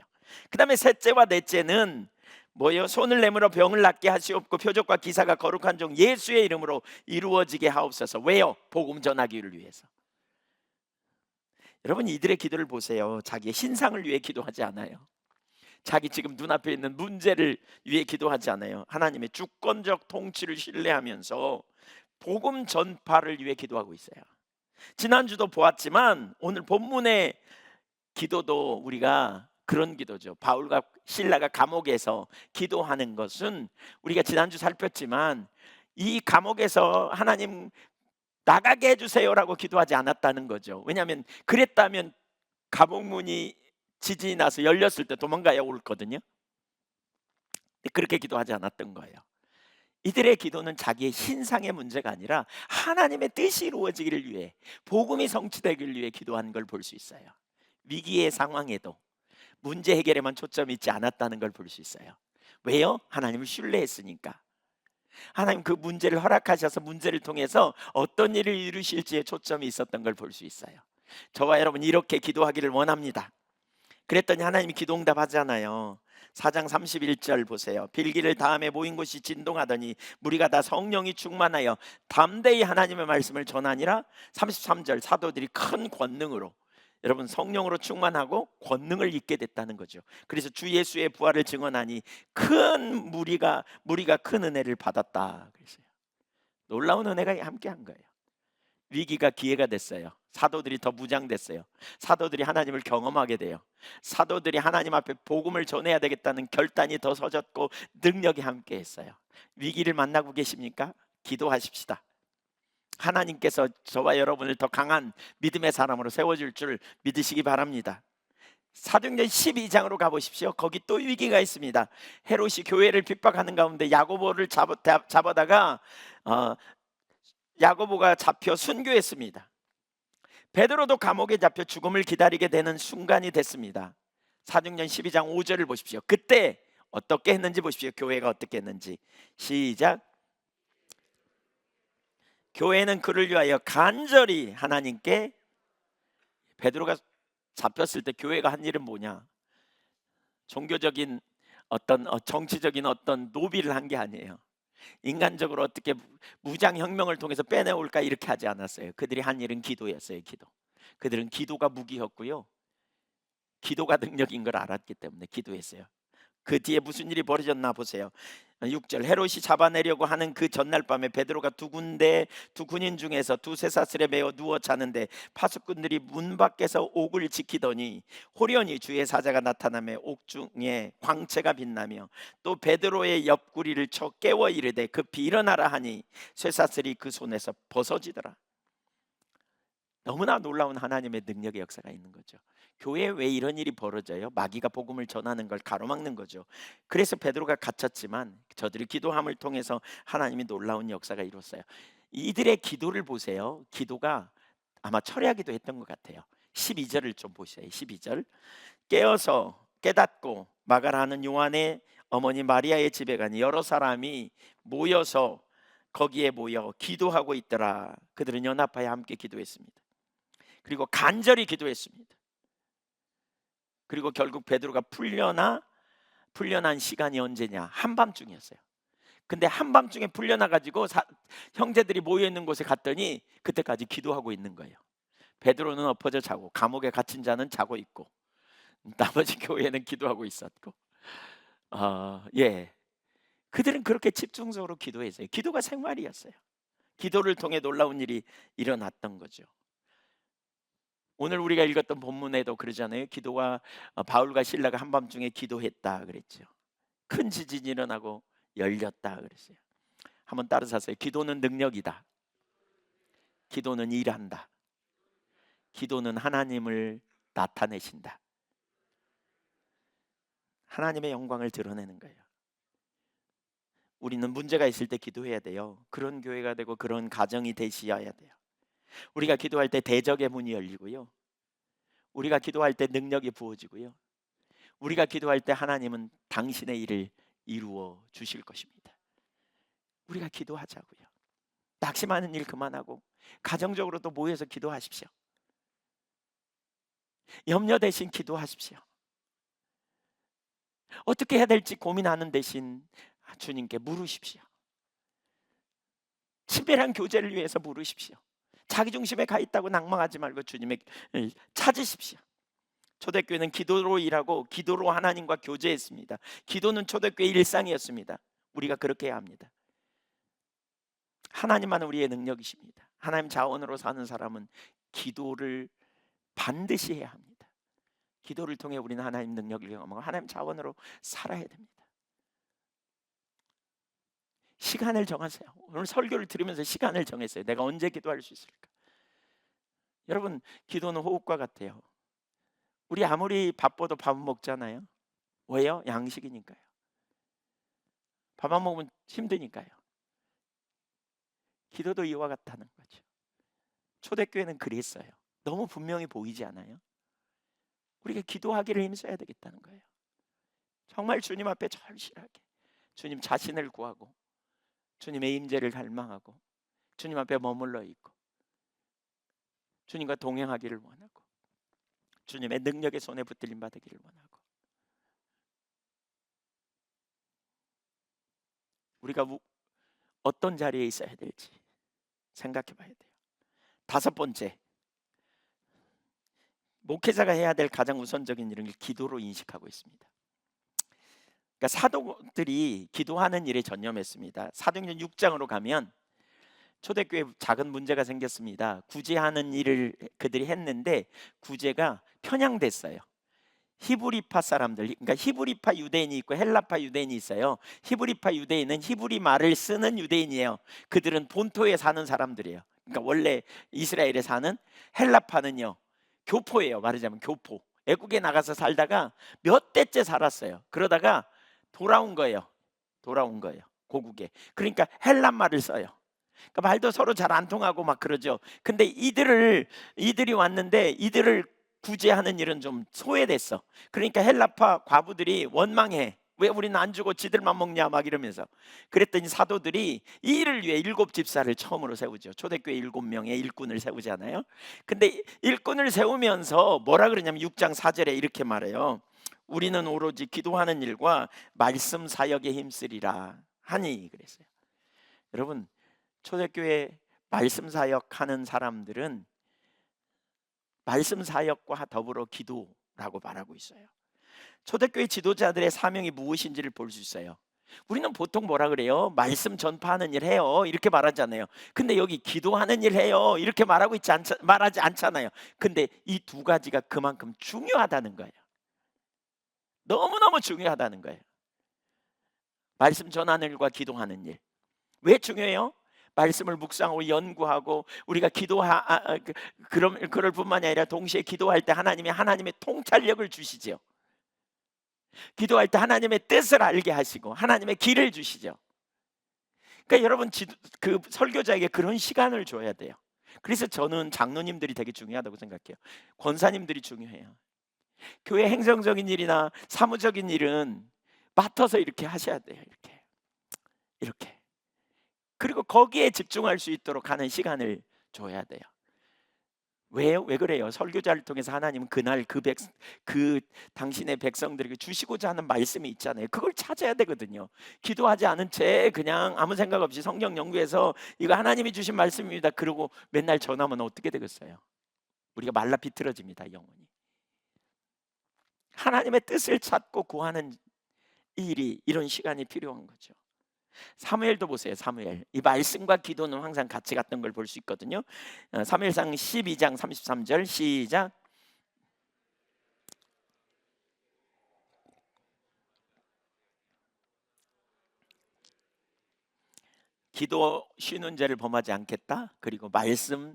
그 다음에 셋째와 넷째는 뭐예요? 손을 내밀어 병을 낫게 하시옵고 표적과 기사가 거룩한 종 예수의 이름으로 이루어지게 하옵소서. 왜요? 복음 전하기를 위해서. 여러분, 이들의 기도를 보세요. 자기의 신상을 위해 기도하지 않아요. 자기 지금 눈앞에 있는 문제를 위해 기도하지 않아요. 하나님의 주권적 통치를 신뢰하면서 복음 전파를 위해 기도하고 있어요. 지난주도 보았지만 오늘 본문의 기도도 우리가 그런 기도죠. 바울과 실라가 감옥에서 기도하는 것은 우리가 지난주 살폈지만 이 감옥에서 하나님 나가게 해주세요라고 기도하지 않았다는 거죠. 왜냐하면 그랬다면 감옥 문이 지진이 나서 열렸을 때 도망가야 옳거든요. 그렇게 기도하지 않았던 거예요. 이들의 기도는 자기의 신상의 문제가 아니라 하나님의 뜻이 이루어지기를 위해, 복음이 성취되기를 위해 기도하는 걸 볼 수 있어요. 위기의 상황에도 문제 해결에만 초점이 있지 않았다는 걸 볼 수 있어요. 왜요? 하나님을 신뢰했으니까. 하나님 그 문제를 허락하셔서 문제를 통해서 어떤 일을 이루실지에 초점이 있었던 걸 볼 수 있어요. 저와 여러분 이렇게 기도하기를 원합니다. 그랬더니 하나님이 기도 응답하잖아요. 4장 31절 보세요. 빌기를 다음에 모인 곳이 진동하더니 무리가 다 성령이 충만하여 담대히 하나님의 말씀을 전하니라. 33절 사도들이 큰 권능으로, 여러분 성령으로 충만하고 권능을 입게 됐다는 거죠. 그래서 주 예수의 부활을 증언하니 큰 무리가 큰 은혜를 받았다 그랬어요. 놀라운 은혜가 함께한 거예요. 위기가 기회가 됐어요. 사도들이 더 무장됐어요. 사도들이 하나님을 경험하게 돼요. 사도들이 하나님 앞에 복음을 전해야 되겠다는 결단이 더 서졌고 능력이 함께했어요. 위기를 만나고 계십니까? 기도하십시다. 하나님께서 저와 여러분을 더 강한 믿음의 사람으로 세워줄 줄 믿으시기 바랍니다. 사도행전 12장으로 가보십시오. 거기 또 위기가 있습니다. 헤롯이 교회를 핍박하는 가운데 야고보를 잡아다가 야고보가 잡혀 순교했습니다. 베드로도 감옥에 잡혀 죽음을 기다리게 되는 순간이 됐습니다. 사도행전 12장 5절을 보십시오. 그때 어떻게 했는지 보십시오. 교회가 어떻게 했는지. 시작. 교회는 그를 위하여 간절히 하나님께, 베드로가 잡혔을 때 교회가 한 일은 뭐냐? 종교적인 어떤 정치적인 어떤 노비를 한 게 아니에요. 인간적으로 어떻게 무장혁명을 통해서 빼내올까 이렇게 하지 않았어요. 그들이 한 일은 기도였어요. 기도. 그들은 기도가 무기였고요, 기도가 능력인 걸 알았기 때문에 기도했어요. 그 뒤에 무슨 일이 벌어졌나 보세요. 6절 헤롯이 잡아내려고 하는 그 전날 밤에 베드로가 두 군인 중에서 두 쇠사슬에 매어 누워 자는데 파수꾼들이 문 밖에서 옥을 지키더니 호련히 주의 사자가 나타나며 옥중에 광채가 빛나며 또 베드로의 옆구리를 쳐 깨워 이르되 급히 일어나라 하니 쇠사슬이 그 손에서 벗어지더라. 너무나 놀라운 하나님의 능력의 역사가 있는 거죠. 교회에 왜 이런 일이 벌어져요? 마귀가 복음을 전하는 걸 가로막는 거죠. 그래서 베드로가 갇혔지만 저들이 기도함을 통해서 하나님이 놀라운 역사가 이뤘어요. 이들의 기도를 보세요. 기도가 아마 철야기도 했던 것 같아요. 12절을 좀 보세요. 12절. 깨어서 깨닫고 마가라는 요한의 어머니 마리아의 집에 가니 여러 사람이 모여서 거기에 모여 기도하고 있더라. 그들은 연합하여 함께 기도했습니다. 그리고 간절히 기도했습니다. 그리고 결국 베드로가 풀려난 시간이 언제냐? 한밤중이었어요. 근데 한밤중에 풀려나 가지고 형제들이 모여 있는 곳에 갔더니 그때까지 기도하고 있는 거예요. 베드로는 엎어져 자고 감옥에 갇힌 자는 자고 있고 나머지 교회는 기도하고 있었고, 그들은 그렇게 집중적으로 기도했어요. 기도가 생활이었어요. 기도를 통해 놀라운 일이 일어났던 거죠. 오늘 우리가 읽었던 본문에도 그러잖아요. 바울과 실라가 한밤중에 기도했다 그랬죠. 큰 지진이 일어나고 열렸다 그랬어요. 한번 따라서 하세요. 기도는 능력이다. 기도는 일한다. 기도는 하나님을 나타내신다. 하나님의 영광을 드러내는 거예요. 우리는 문제가 있을 때 기도해야 돼요. 그런 교회가 되고 그런 가정이 되셔야 돼요. 우리가 기도할 때 대적의 문이 열리고요, 우리가 기도할 때 능력이 부어지고요, 우리가 기도할 때 하나님은 당신의 일을 이루어 주실 것입니다. 우리가 기도하자고요. 낙심하는 일 그만하고 가정적으로도 모여서 기도하십시오. 염려 대신 기도하십시오. 어떻게 해야 될지 고민하는 대신 주님께 물으십시오. 친밀한 교제를 위해서 물으십시오. 자기 중심에 가 있다고 낭망하지 말고 주님을 찾으십시오. 초대교회는 기도로 일하고 기도로 하나님과 교제했습니다. 기도는 초대교회의 일상이었습니다. 우리가 그렇게 해야 합니다. 하나님만 우리의 능력이십니다. 하나님 자원으로 사는 사람은 기도를 반드시 해야 합니다. 기도를 통해 우리는 하나님 능력을 경험하고 하나님 자원으로 살아야 됩니다. 시간을 정하세요. 오늘 설교를 들으면서 시간을 정했어요. 내가 언제 기도할 수 있을까? 여러분, 기도는 호흡과 같아요. 우리 아무리 바빠도 밥은 먹잖아요. 왜요? 양식이니까요. 밥 안 먹으면 힘드니까요. 기도도 이와 같다는 거죠. 초대교회는 그랬어요. 너무 분명히 보이지 않아요? 우리가 기도하기를 힘써야 되겠다는 거예요. 정말 주님 앞에 절실하게 주님 자신을 구하고 주님의 임재를 갈망하고 주님 앞에 머물러 있고 주님과 동행하기를 원하고 주님의 능력의 손에 붙들림 받기를 원하고 우리가 어떤 자리에 있어야 될지 생각해 봐야 돼요. 다섯 번째, 목회자가 해야 될 가장 우선적인 일은 기도로 인식하고 있습니다. 그러니까 사도들이 기도하는 일에 전념했습니다. 사도행전 6장으로 가면 초대교회에 작은 문제가 생겼습니다. 구제하는 일을 그들이 했는데 구제가 편향됐어요. 히브리파 사람들, 그러니까 히브리파 유대인이 있고 헬라파 유대인이 있어요. 히브리파 유대인은 히브리 말을 쓰는 유대인이에요. 그들은 본토에 사는 사람들이에요. 그러니까 원래 이스라엘에 사는 헬라파는요, 교포예요. 말하자면 교포. 애국에 나가서 살다가 몇 대째 살았어요. 그러다가 돌아온 거예요. 고국에. 그러니까 헬란 말을 써요. 그러니까 말도 서로 잘 안 통하고 막 그러죠. 근데 이들이 왔는데 이들을 구제하는 일은 좀 소외됐어. 그러니까 헬라파 과부들이 원망해. 왜 우리는 안 주고 지들만 먹냐 막 이러면서. 그랬더니 사도들이 이 일을 위해 7집사를 처음으로 세우죠. 초대교회 7명의 일꾼을 세우잖아요. 근데 일꾼을 세우면서 뭐라 그러냐면 6장 4절에 이렇게 말해요. 우리는 오로지 기도하는 일과 말씀 사역에 힘쓰리라 하니 그랬어요. 여러분, 초대교회 말씀 사역하는 사람들은 말씀 사역과 더불어 기도라고 말하고 있어요. 초대교회 지도자들의 사명이 무엇인지를 볼 수 있어요. 우리는 보통 뭐라 그래요? 말씀 전파하는 일 해요 이렇게 말하잖아요. 근데 여기 기도하는 일 해요 이렇게 말하지 않잖아요. 근데 이 두 가지가 그만큼 중요하다는 거예요. 너무너무 중요하다는 거예요. 말씀 전하는 일과 기도하는 일. 왜 중요해요? 말씀을 묵상하고 연구하고 우리가 그럴 뿐만이 아니라 동시에 기도할 때 하나님의 통찰력을 주시죠. 기도할 때 하나님의 뜻을 알게 하시고 하나님의 길을 주시죠. 그러니까 여러분 그 설교자에게 그런 시간을 줘야 돼요. 그래서 저는 장로님들이 되게 중요하다고 생각해요. 권사님들이 중요해요. 교회 행정적인 일이나 사무적인 일은 맡아서 이렇게 하셔야 돼요. 이렇게. 그리고 거기에 집중할 수 있도록 하는 시간을 줘야 돼요. 왜요? 왜 그래요? 설교자를 통해서 하나님은 그날 그 당신의 백성들에게 주시고자 하는 말씀이 있잖아요. 그걸 찾아야 되거든요. 기도하지 않은 채 그냥 아무 생각 없이 성경 연구해서 이거 하나님이 주신 말씀입니다. 그러고 맨날 전하면 어떻게 되겠어요? 우리가 말라 비틀어집니다. 영혼이. 하나님의 뜻을 찾고 구하는 일이 이런 시간이 필요한 거죠. 사무엘도 보세요. 사무엘. 이 말씀과 기도는 항상 같이 갔던 걸 볼 수 있거든요. 사무엘상 12장 33절 시작. 기도 쉬는 죄를 범하지 않겠다. 그리고 말씀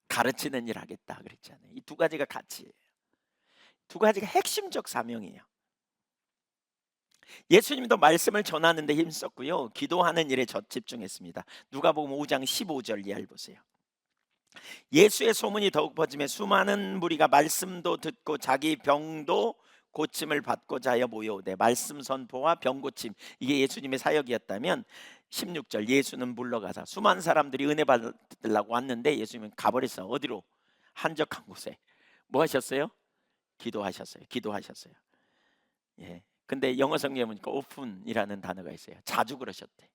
가르치는 일 하겠다 그랬잖아요. 이 두 가지가 같이 두 가지가 핵심적 사명이에요. 예수님도 말씀을 전하는 데 힘썼고요. 기도하는 일에 집중했습니다. 누가복음 5장 15절 이하를 보세요. 예수의 소문이 더욱 퍼지며 수많은 무리가 말씀도 듣고 자기 병도 고침을 받고자 하여 모여오되 말씀 선포와 병 고침 이게 예수님의 사역이었다면 16절 예수는 물러가사 수많은 사람들이 은혜 받으려고 왔는데 예수님은 가버렸어. 어디로? 한적한 곳에. 뭐 하셨어요? 기도하셨어요. 기도하셨어요. 예. 근데 영어 성경에 보니까 오픈이라는 단어가 있어요. 자주 그러셨대.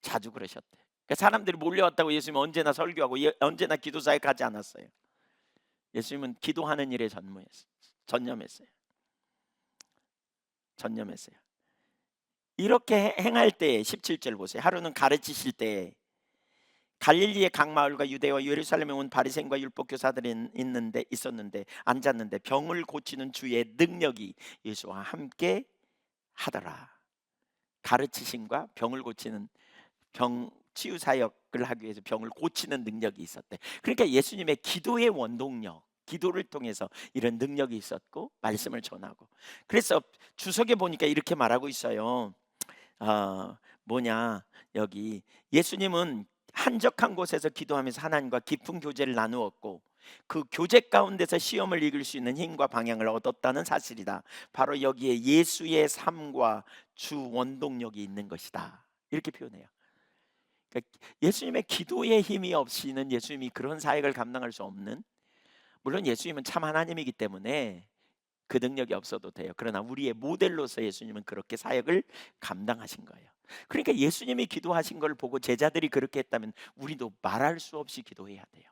자주 그러셨대. 그러니까 사람들이 몰려왔다고 예수님은 언제나 설교하고 언제나 기도사에 가지 않았어요. 예수님은 기도하는 일에 전념했어요. 전념했어요. 이렇게 행할 때 17절 보세요. 하루는 가르치실 때 갈릴리의 각 마을과 유대와 예루살렘에 온 바리새인과 율법 교사들이 있었는데 앉았는데 병을 고치는 주의 능력이 예수와 함께 하더라. 가르치심과 병을 고치는 병 치유 사역을 하기 위해서 병을 고치는 능력이 있었대. 그러니까 예수님의 기도의 원동력, 기도를 통해서 이런 능력이 있었고 말씀을 전하고. 그래서 주석에 보니까 이렇게 말하고 있어요. 뭐냐, 여기 예수님은 한적한 곳에서 기도하면서 하나님과 깊은 교제를 나누었고 그 교제 가운데서 시험을 이길 수 있는 힘과 방향을 얻었다는 사실이다. 바로 여기에 예수의 삶과 주 원동력이 있는 것이다. 이렇게 표현해요. 그러니까 예수님의 기도의 힘이 없이는 예수님이 그런 사역을 감당할 수 없는, 물론 예수님은 참 하나님이기 때문에 그 능력이 없어도 돼요. 그러나 우리의 모델로서 예수님은 그렇게 사역을 감당하신 거예요. 그러니까 예수님이 기도하신 걸 보고 제자들이 그렇게 했다면 우리도 말할 수 없이 기도해야 돼요.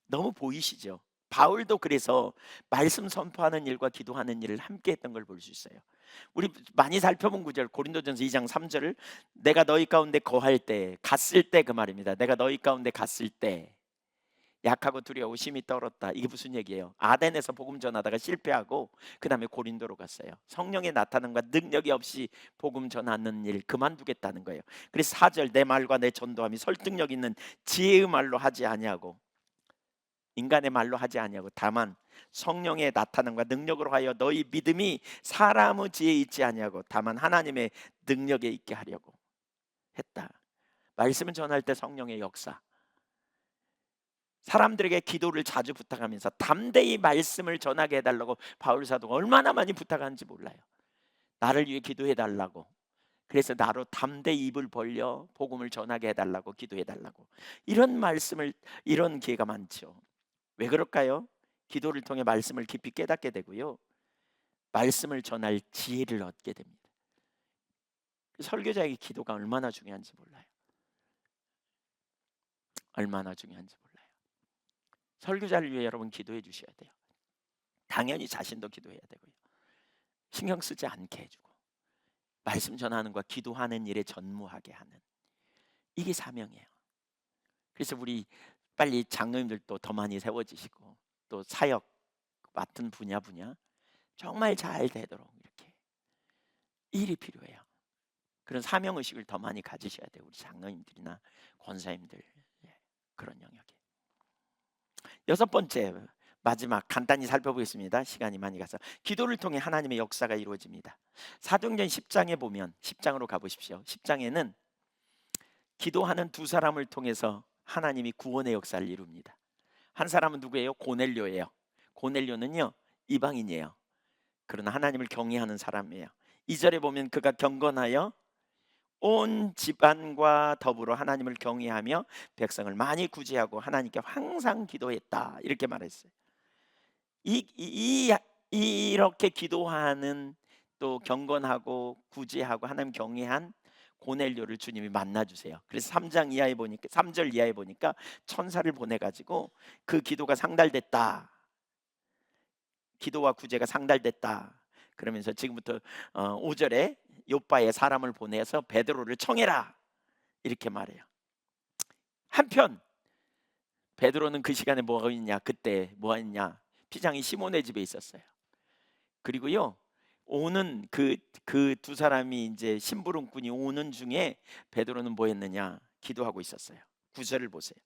너무 보이시죠? 바울도 그래서 말씀 선포하는 일과 기도하는 일을 함께 했던 걸 볼 수 있어요. 우리 많이 살펴본 구절 고린도전서 2장 3절을 내가 너희 가운데 거할 때, 갔을 때 그 말입니다. 내가 너희 가운데 갔을 때 약하고 두려워 심히 떨었다. 이게 무슨 얘기예요? 아덴에서 복음 전하다가 실패하고 그 다음에 고린도로 갔어요. 성령의 나타남과 능력이 없이 복음 전하는 일 그만두겠다는 거예요. 그래서 4절 내 말과 내 전도함이 설득력 있는 지혜의 말로 하지 아니하고 인간의 말로 하지 아니하고 다만 성령의 나타남과 능력으로 하여 너희 믿음이 사람의 지혜에 있지 아니하고 다만 하나님의 능력에 있게 하려고 했다. 말씀을 전할 때 성령의 역사, 사람들에게 기도를 자주 부탁하면서 담대히 말씀을 전하게 해달라고 바울 사도가 얼마나 많이 부탁하는지 몰라요. 나를 위해 기도해 달라고. 그래서 나로 담대히 입을 벌려 복음을 전하게 해달라고 기도해 달라고. 이런 말씀을, 이런 기회가 많죠. 왜 그럴까요? 기도를 통해 말씀을 깊이 깨닫게 되고요, 말씀을 전할 지혜를 얻게 됩니다. 설교자에게 기도가 얼마나 중요한지 몰라요. 얼마나 중요한지 몰라요. 설교자를 위해 여러분 기도해 주셔야 돼요. 당연히 자신도 기도해야 되고요, 신경 쓰지 않게 해주고 말씀 전하는 것과 기도하는 일에 전무하게 하는, 이게 사명이에요. 그래서 우리 빨리 장로님들도 더 많이 세워지시고 또 사역 맡은 분야 정말 잘 되도록 이렇게 일이 필요해요. 그런 사명의식을 더 많이 가지셔야 돼요. 우리 장로님들이나 권사님들. 예, 그런 영역에. 여섯 번째, 마지막 간단히 살펴보겠습니다. 시간이 많이 가서. 기도를 통해 하나님의 역사가 이루어집니다. 사도행전 10장에 보면, 10장으로 가보십시오. 10장에는 기도하는 두 사람을 통해서 하나님이 구원의 역사를 이룹니다. 한 사람은 누구예요? 고넬료예요. 고넬료는요 이방인이에요. 그러나 하나님을 경외하는 사람이에요. 2절에 보면 그가 경건하여 온 집안과 더불어 하나님을 경외하며 백성을 많이 구제하고 하나님께 항상 기도했다, 이렇게 말했어요. 이렇게 기도하는, 또 경건하고 구제하고 하나님 경외한 고넬료를 주님이 만나주세요. 그래서 3장 이하에 보니까, 3절 이하에 보니까 천사를 보내가지고 그 기도가 상달됐다, 기도와 구제가 상달됐다 그러면서 지금부터 5절에 요빠에 사람을 보내서 베드로를 청해라, 이렇게 말해요. 한편 베드로는 그 시간에 뭐가 있냐, 그때 뭐가 있냐, 피장이 시몬의 집에 있었어요. 그리고요 오는 그 두 사람이 이제 심부름꾼이 오는 중에 베드로는 뭐 했느냐, 기도하고 있었어요. 9절을 보세요.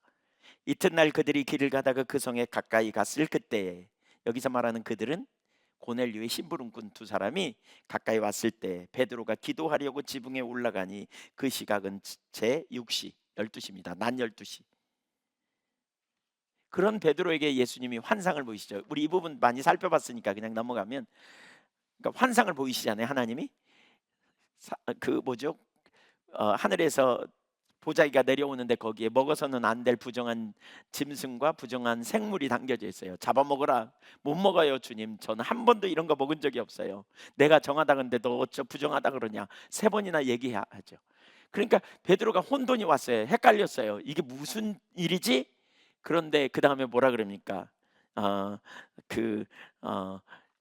이튿날 그들이 길을 가다가 그 성에 가까이 갔을 그때에, 여기서 말하는 그들은 고넬료의 심부름꾼 두 사람이 가까이 왔을 때 베드로가 기도하려고 지붕에 올라가니 그 시각은 제 6시 12시입니다. 낮 12시. 그런 베드로에게 예수님이 환상을 보이시죠. 우리 이 부분 많이 살펴봤으니까 그냥 넘어가면, 그러니까 환상을 보이시잖아요. 하나님이 그 뭐죠? 하늘에서 보자기가 내려오는데 거기에 먹어서는 안 될 부정한 짐승과 부정한 생물이 담겨져 있어요. 잡아먹어라. 못 먹어요, 주님. 저는 한 번도 이런 거 먹은 적이 없어요. 내가 정하다 그러는데 너 어쩌 부정하다 그러냐. 3번이나 얘기하죠. 그러니까 베드로가 혼돈이 왔어요. 헷갈렸어요. 이게 무슨 일이지? 그런데 그 다음에 뭐라 그럽니까? 어, 그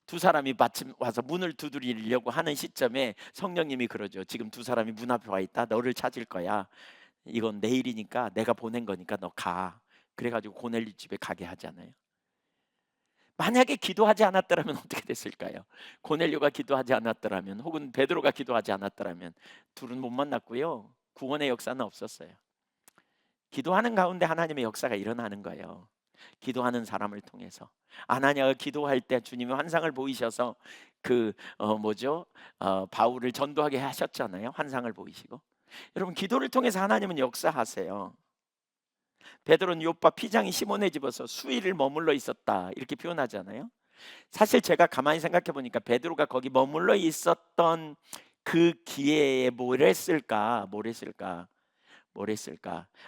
두 사람이 마침 와서 문을 두드리려고 하는 시점에 성령님이 그러죠. 지금 두 사람이 문 앞에 와 있다. 너를 찾을 거야. 이건 내일이니까 내가 보낸 거니까 너 가. 그래가지고 고넬료 집에 가게 하잖아요. 만약에 기도하지 않았더라면 어떻게 됐을까요? 고넬료가 기도하지 않았더라면, 혹은 베드로가 기도하지 않았더라면 둘은 못 만났고요. 구원의 역사는 없었어요. 기도하는 가운데 하나님의 역사가 일어나는 거예요. 기도하는 사람을 통해서. 아나니아가 기도할 때 주님이 환상을 보이셔서 바울을 전도하게 하셨잖아요. 환상을 보이시고. 여러분, 기도를 통해서 하나님은 역사하세요. 베드로는 요파 피장이 시몬의 집에서 수일을 머물러 있었다 이렇게 표현하잖아요. 사실 제가 가만히 생각해 보니까 베드로가 거기 머물러 있었던 그 기회에 뭘 했을까?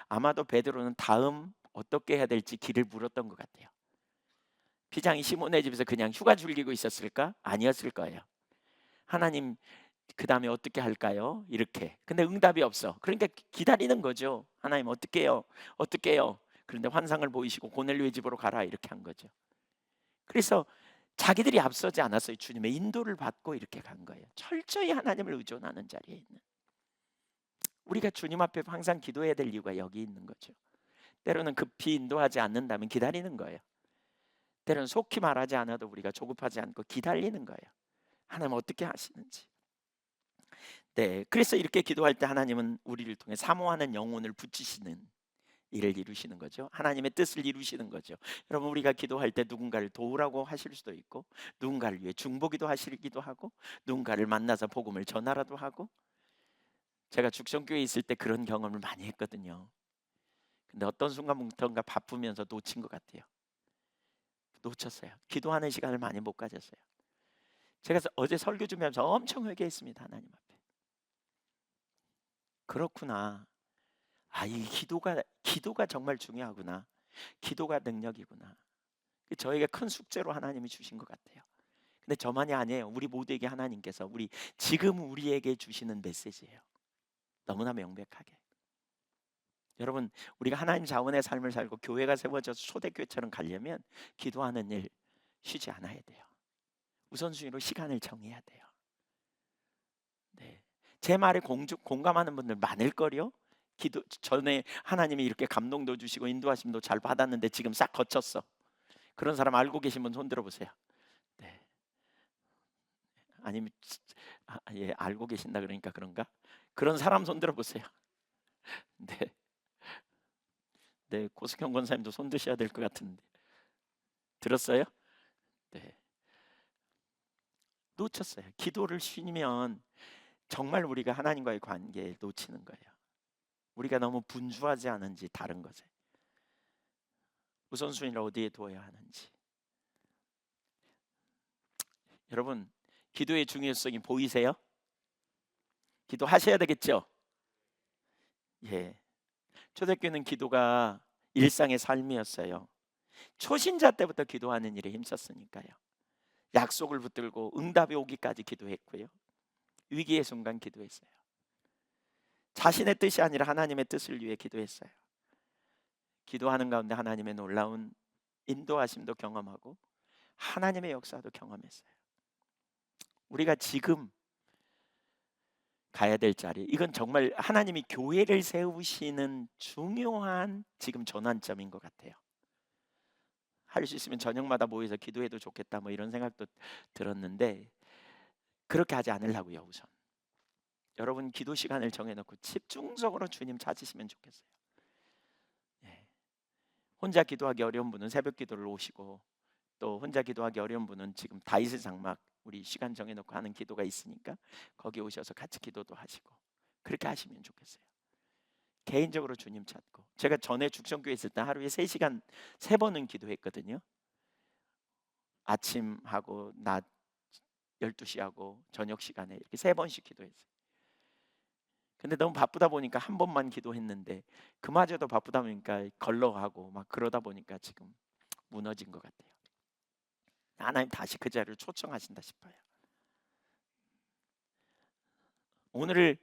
아마도 베드로는 다음 어떻게 해야 될지 길을 물었던 것 같아요. 피장이 시몬의 집에서 그냥 휴가 즐기고 있었을까? 아니었을 거예요. 하나님, 그 다음에 어떻게 할까요? 이렇게. 근데 응답이 없어. 그러니까 기다리는 거죠. 하나님 어떻게 해요? 어떻게 해요? 그런데 환상을 보이시고 고넬료의 집으로 가라 이렇게 한 거죠. 그래서 자기들이 앞서지 않았어요. 주님의 인도를 받고 이렇게 간 거예요. 철저히 하나님을 의존하는 자리에 있는. 우리가 주님 앞에 항상 기도해야 될 이유가 여기 있는 거죠. 때로는 급히 인도하지 않는다면 기다리는 거예요. 때로는 속히 말하지 않아도 우리가 조급하지 않고 기다리는 거예요. 하나님 어떻게 하시는지. 네, 그래서 이렇게 기도할 때 하나님은 우리를 통해 사모하는 영혼을 붙이시는 일을 이루시는 거죠. 하나님의 뜻을 이루시는 거죠. 여러분, 우리가 기도할 때 누군가를 도우라고 하실 수도 있고, 누군가를 위해 중보기도 하시기도 하고, 누군가를 만나서 복음을 전하라도 하고. 제가 죽성교회에 있을 때 그런 경험을 많이 했거든요. 근데 어떤 순간부터인가 바쁘면서 놓친 것 같아요. 놓쳤어요. 기도하는 시간을 많이 못 가졌어요. 제가 어제 설교 주면서 엄청 회개했습니다. 하나님 앞에. 그렇구나. 이 기도가 정말 중요하구나. 기도가 능력이구나. 저에게 큰 숙제로 하나님이 주신 것 같아요. 근데 저만이 아니에요. 우리 모두에게 하나님께서 지금 우리에게 주시는 메시지예요. 너무나 명백하게. 여러분, 우리가 하나님 자원의 삶을 살고 교회가 세워져서 초대교회처럼 가려면 기도하는 일 쉬지 않아야 돼요. 우선순위로 시간을 정해야 돼요. 네. 제 말에 공감하는 분들 많을 거요. 기도 전에 하나님이 이렇게 감동도 주시고 인도하심도 잘 받았는데 지금 싹 거쳤어. 그런 사람 알고 계신 분 손 들어 보세요. 네. 아니면 예, 알고 계신다 그러니까 그런가? 그런 사람 손 들어 보세요. 네. 네, 고석형 권사님도 손 드셔야 될 것 같은데. 들었어요? 네. 놓쳤어요. 기도를 쉬면 정말 우리가 하나님과의 관계에 놓치는 거예요. 우리가 너무 분주하지 않은지 다른 것에. 우선순위를 어디에 둬야 하는지. 여러분, 기도의 중요성이 보이세요? 기도하셔야 되겠죠? 예. 초대교회는 기도가 일상의 삶이었어요. 초신자 때부터 기도하는 일에 힘썼으니까요. 약속을 붙들고 응답이 오기까지 기도했고요. 위기의 순간 기도했어요. 자신의 뜻이 아니라 하나님의 뜻을 위해 기도했어요. 기도하는 가운데 하나님의 놀라운 인도하심도 경험하고 하나님의 역사도 경험했어요. 우리가 지금 가야 될 자리, 이건 정말 하나님이 교회를 세우시는 중요한 지금 전환점인 것 같아요. 할 수 있으면 저녁마다 모여서 기도해도 좋겠다 뭐 이런 생각도 들었는데 그렇게 하지 않으려고요. 우선 여러분 기도 시간을 정해놓고 집중적으로 주님 찾으시면 좋겠어요. 예. 혼자 기도하기 어려운 분은 새벽 기도를 오시고, 또 혼자 기도하기 어려운 분은 지금 다윗의 장막 우리 시간 정해놓고 하는 기도가 있으니까 거기 오셔서 같이 기도도 하시고 그렇게 하시면 좋겠어요. 개인적으로 주님 찾고. 제가 전에 죽성교회 있을 때 하루에 3시간 3번은 기도했거든요. 아침하고 낮 12시하고 저녁 시간에 이렇게 3번씩 기도했어요. 근데 너무 바쁘다 보니까 한 번만 기도했는데 그마저도 바쁘다 보니까 걸러가고 막 그러다 보니까 지금 무너진 것 같아요. 하나님 다시 그 자리를 초청하신다 싶어요. 오늘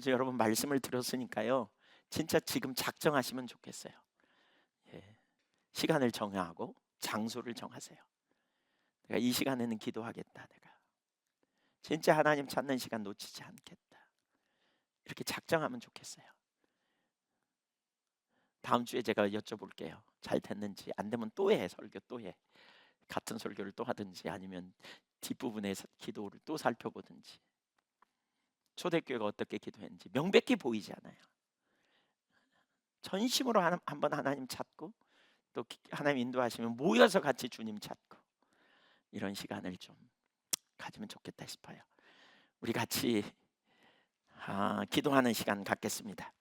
여러분 말씀을 들었으니까요. 진짜 지금 작정하시면 좋겠어요. 예. 시간을 정하고 장소를 정하세요. 내가 이 시간에는 기도하겠다. 내가 진짜 하나님 찾는 시간 놓치지 않겠다. 이렇게 작정하면 좋겠어요. 다음 주에 제가 여쭤볼게요. 잘 됐는지. 안 되면 또 해. 설교 또 해. 같은 설교를 또 하든지 아니면 뒷부분에 기도를 또 살펴보든지. 초대교회가 어떻게 기도했는지 명백히 보이잖아요. 전심으로 한번 하나님 찾고 또 하나님 인도하시면 모여서 같이 주님 찾고 이런 시간을 좀 가지면 좋겠다 싶어요. 우리 같이 기도하는 시간 갖겠습니다.